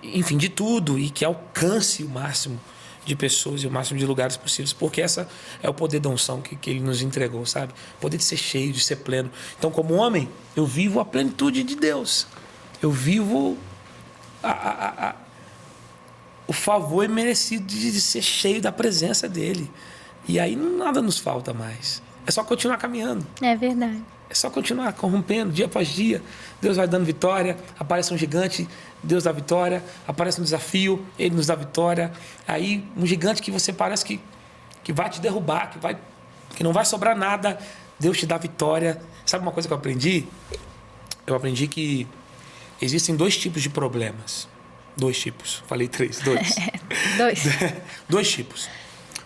Speaker 2: enfim, de tudo, e que alcance o máximo de pessoas e o máximo de lugares possíveis, porque essa é o poder da unção que Ele nos entregou, sabe? O poder de ser cheio, de ser pleno. Então, como homem, eu vivo a plenitude de Deus. Eu vivo o favor merecido de ser cheio da presença dEle. E aí nada nos falta mais. É só continuar caminhando.
Speaker 1: É verdade.
Speaker 2: É só continuar corrompendo dia após dia. Deus vai dando vitória. Aparece um gigante, Deus dá vitória. Aparece um desafio, Ele nos dá vitória. Aí um gigante que você parece que vai te derrubar, que não vai sobrar nada, Deus te dá vitória. Sabe uma coisa que eu aprendi? Eu aprendi que existem 2 tipos de problemas. 2 tipos. Falei 3, 2.
Speaker 1: 2.
Speaker 2: 2 tipos.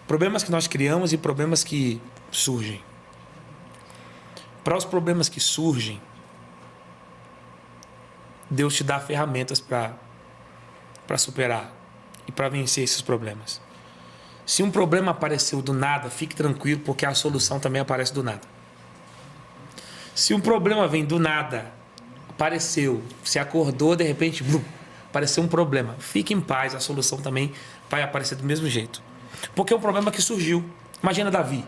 Speaker 2: Problemas que nós criamos e problemas que surgem. Para os problemas que surgem, Deus te dá ferramentas para superar e para vencer esses problemas. Se um problema apareceu do nada, fique tranquilo, porque a solução também aparece do nada. Se um problema vem do nada, apareceu, você acordou, de repente, apareceu um problema, fique em paz, a solução também vai aparecer do mesmo jeito. Porque é um problema que surgiu. Imagina Davi.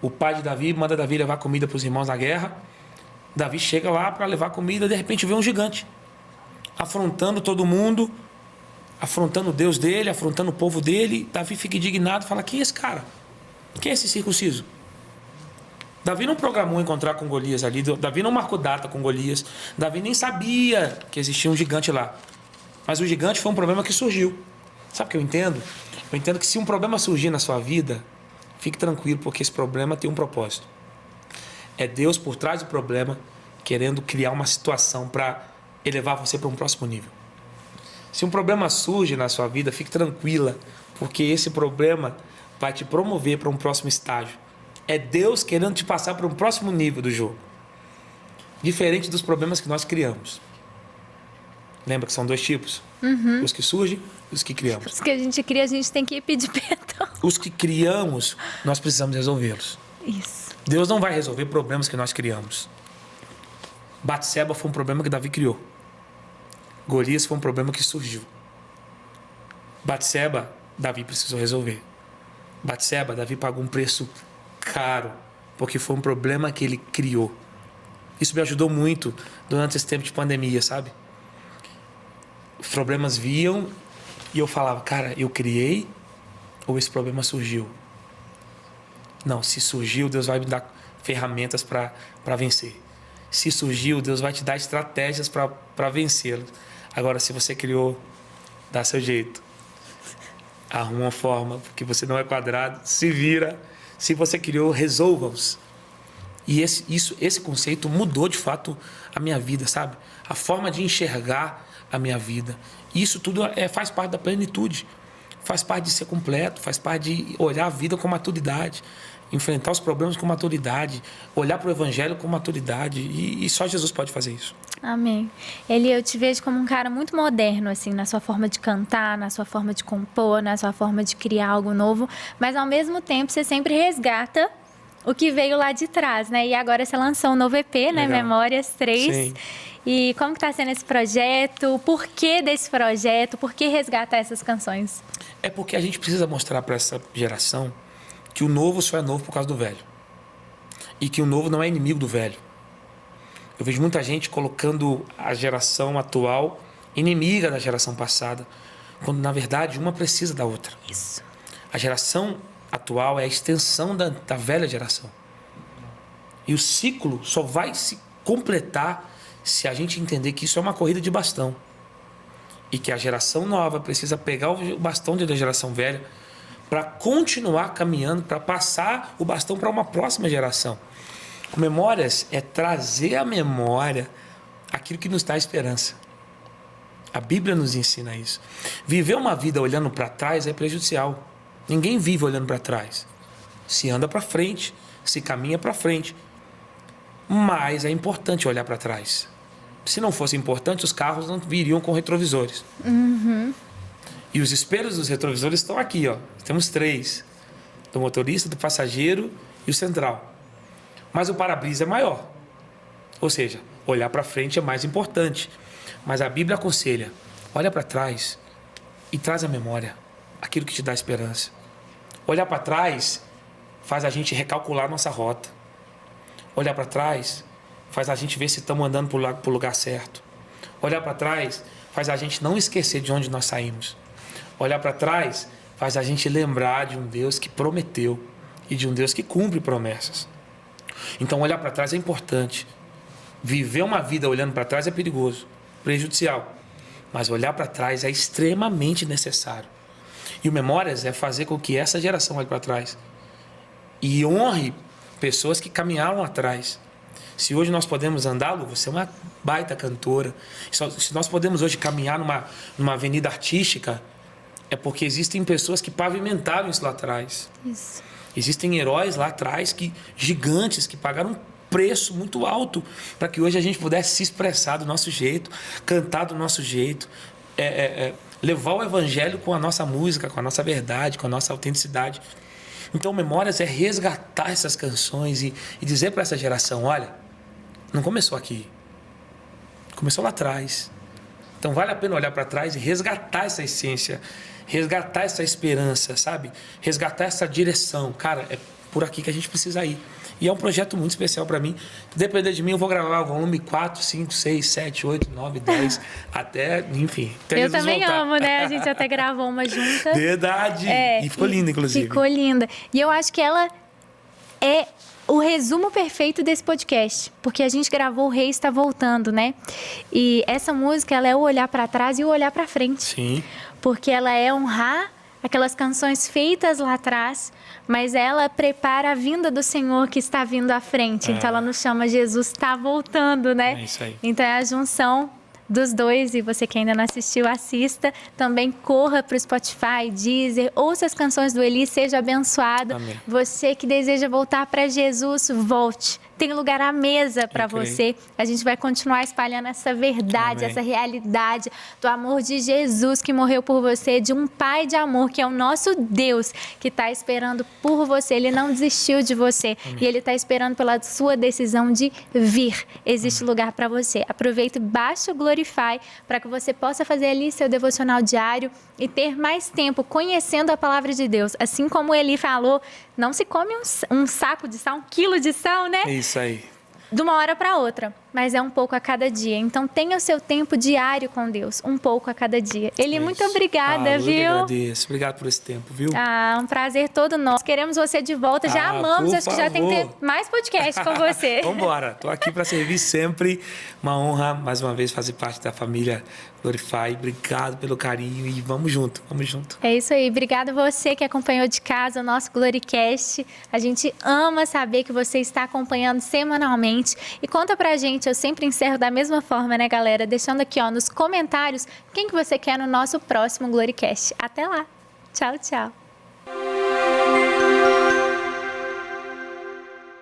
Speaker 2: O pai de Davi manda Davi levar comida para os irmãos na guerra. Davi chega lá para levar comida, de repente vê um gigante afrontando todo mundo, afrontando o Deus dele, afrontando o povo dele. Davi fica indignado e fala: quem é esse cara? Quem é esse circunciso? Davi não programou encontrar com Golias ali, Davi não marcou data com Golias, Davi nem sabia que existia um gigante lá. Mas o gigante foi um problema que surgiu. Sabe o que eu entendo? Eu entendo que se um problema surgir na sua vida, fique tranquilo, porque esse problema tem um propósito. É Deus por trás do problema, querendo criar uma situação para elevar você para um próximo nível. Se um problema surge na sua vida, fique tranquila, porque esse problema vai te promover para um próximo estágio. É Deus querendo te passar para um próximo nível do jogo. Diferente dos problemas que nós criamos. Lembra que são 2 tipos? Os que surgem e os que criamos.
Speaker 1: Os que a gente cria, a gente tem que pedir perdão.
Speaker 2: Os que criamos, nós precisamos resolvê-los.
Speaker 1: Isso.
Speaker 2: Deus não vai resolver problemas que nós criamos. Batseba foi um problema que Davi criou. Golias foi um problema que surgiu. Batseba, Davi precisou resolver. Batseba, Davi pagou um preço caro, porque foi um problema que ele criou. Isso me ajudou muito durante esse tempo de pandemia, sabe? Os problemas vinham e eu falava: cara, eu criei ou esse problema surgiu? Não, se surgiu, Deus vai me dar ferramentas para vencer. Se surgiu, Deus vai te dar estratégias para vencê-lo. Agora, se você criou, dá seu jeito. Arruma uma forma, porque você não é quadrado, se vira. Se você criou, resolva-os. E esse conceito mudou de fato a minha vida, sabe? A forma de enxergar a minha vida. Isso tudo faz parte da plenitude. Faz parte de ser completo, faz parte de olhar a vida com maturidade, enfrentar os problemas com maturidade, olhar para o evangelho com maturidade. E só Jesus pode fazer isso.
Speaker 1: Amém. Eli, eu te vejo como um cara muito moderno, assim, na sua forma de cantar, na sua forma de compor, na sua forma de criar algo novo, mas ao mesmo tempo você sempre resgata o que veio lá de trás, né? E agora você lançou um novo EP, né?
Speaker 2: Legal.
Speaker 1: Memórias 3.
Speaker 2: Sim.
Speaker 1: E como que tá sendo esse projeto? O porquê desse projeto? Por que resgatar essas canções?
Speaker 2: É porque a gente precisa mostrar para essa geração que o novo só é novo por causa do velho. E que o novo não é inimigo do velho. Eu vejo muita gente colocando a geração atual inimiga da geração passada, quando na verdade uma precisa da outra.
Speaker 1: Isso.
Speaker 2: A geração atual é a extensão da velha geração. E o ciclo só vai se completar se a gente entender que isso é uma corrida de bastão. E que a geração nova precisa pegar o bastão da geração velha para continuar caminhando, para passar o bastão para uma próxima geração. Memórias é trazer à memória aquilo que nos dá esperança. A Bíblia nos ensina isso. Viver uma vida olhando para trás é prejudicial. Ninguém vive olhando para trás. Se anda para frente, se caminha para frente. Mas é importante olhar para trás. Se não fosse importante, os carros não viriam com retrovisores. E os espelhos dos retrovisores estão aqui, ó. Temos 3. Do motorista, do passageiro e o central. Mas o para-brisa é maior. Ou seja, olhar para frente é mais importante. Mas a Bíblia aconselha: olha para trás e traz à memória aquilo que te dá esperança. Olhar para trás faz a gente recalcular nossa rota. Olhar para trás faz a gente ver se estamos andando para o lugar certo. Olhar para trás faz a gente não esquecer de onde nós saímos. Olhar para trás faz a gente lembrar de um Deus que prometeu e de um Deus que cumpre promessas. Então, olhar para trás é importante. Viver uma vida olhando para trás é perigoso, prejudicial. Mas olhar para trás é extremamente necessário. E o Memórias é fazer com que essa geração olhe para trás e honre pessoas que caminharam atrás. Se hoje nós podemos andar, Lu, você é uma baita cantora. Se nós podemos hoje caminhar numa avenida artística, é porque existem pessoas que pavimentaram isso lá atrás.
Speaker 1: Isso.
Speaker 2: Existem heróis lá atrás, gigantes, que pagaram um preço muito alto para que hoje a gente pudesse se expressar do nosso jeito, cantar do nosso jeito, levar o evangelho com a nossa música, com a nossa verdade, com a nossa autenticidade. Então, Memórias é resgatar essas canções e dizer para essa geração, olha, não começou aqui, começou lá atrás. Então, vale a pena olhar para trás e resgatar essa essência, resgatar essa esperança, sabe? Resgatar essa direção. Cara, é por aqui que a gente precisa ir. E é um projeto muito especial para mim. Depender de mim, eu vou gravar o volume 4, 5, 6, 7, 8, 9, 10, até, enfim. Até
Speaker 1: eu também voltar. Amo, né? A gente até gravou uma junta.
Speaker 2: Verdade. E ficou linda, inclusive.
Speaker 1: Ficou linda. E eu acho que ela é o resumo perfeito desse podcast, porque a gente gravou O Rei Está Voltando, né? E essa música, ela é o olhar para trás e o olhar para frente.
Speaker 2: Sim.
Speaker 1: Porque ela é honrar aquelas canções feitas lá atrás, mas ela prepara a vinda do Senhor que está vindo à frente. Então ela nos chama Jesus está voltando, né?
Speaker 2: É isso aí.
Speaker 1: Então é a junção dos dois, e você que ainda não assistiu, assista. Também corra para o Spotify, Deezer, ouça as canções do Eli, seja abençoado.
Speaker 2: Amém.
Speaker 1: Você que deseja voltar para Jesus, volte. Tem lugar à mesa para você. A gente vai continuar espalhando essa verdade, essa realidade do amor de Jesus que morreu por você, de um Pai de amor que é o nosso Deus, que está esperando por você. Ele não desistiu de você. E Ele está esperando pela sua decisão de vir. Existe lugar para você. Aproveita e baixa o Glorify para que você possa fazer ali seu devocional diário e ter mais tempo conhecendo a palavra de Deus. Assim como Eli falou, não se come um saco de sal, 1 quilo de sal, né?
Speaker 2: É isso aí.
Speaker 1: De uma hora para outra, mas é um pouco a cada dia. Então, tenha o seu tempo diário com Deus, um pouco a cada dia. Eli, muito obrigada, viu?
Speaker 2: Eu agradeço. Obrigado por esse tempo, viu?
Speaker 1: Um prazer todo nosso. Queremos você de volta. Já amamos, acho que já tem que ter mais podcast com você.
Speaker 2: Vambora, tô aqui para servir sempre. Uma honra, mais uma vez, fazer parte da família Glorify. Obrigado pelo carinho e vamos junto, vamos junto.
Speaker 1: É isso aí. Obrigada você que acompanhou de casa o nosso Gloricast. A gente ama saber que você está acompanhando semanalmente. E conta pra gente, eu sempre encerro da mesma forma, né, galera? Deixando aqui, ó, nos comentários quem que você quer no nosso próximo Gloricast. Até lá. Tchau, tchau.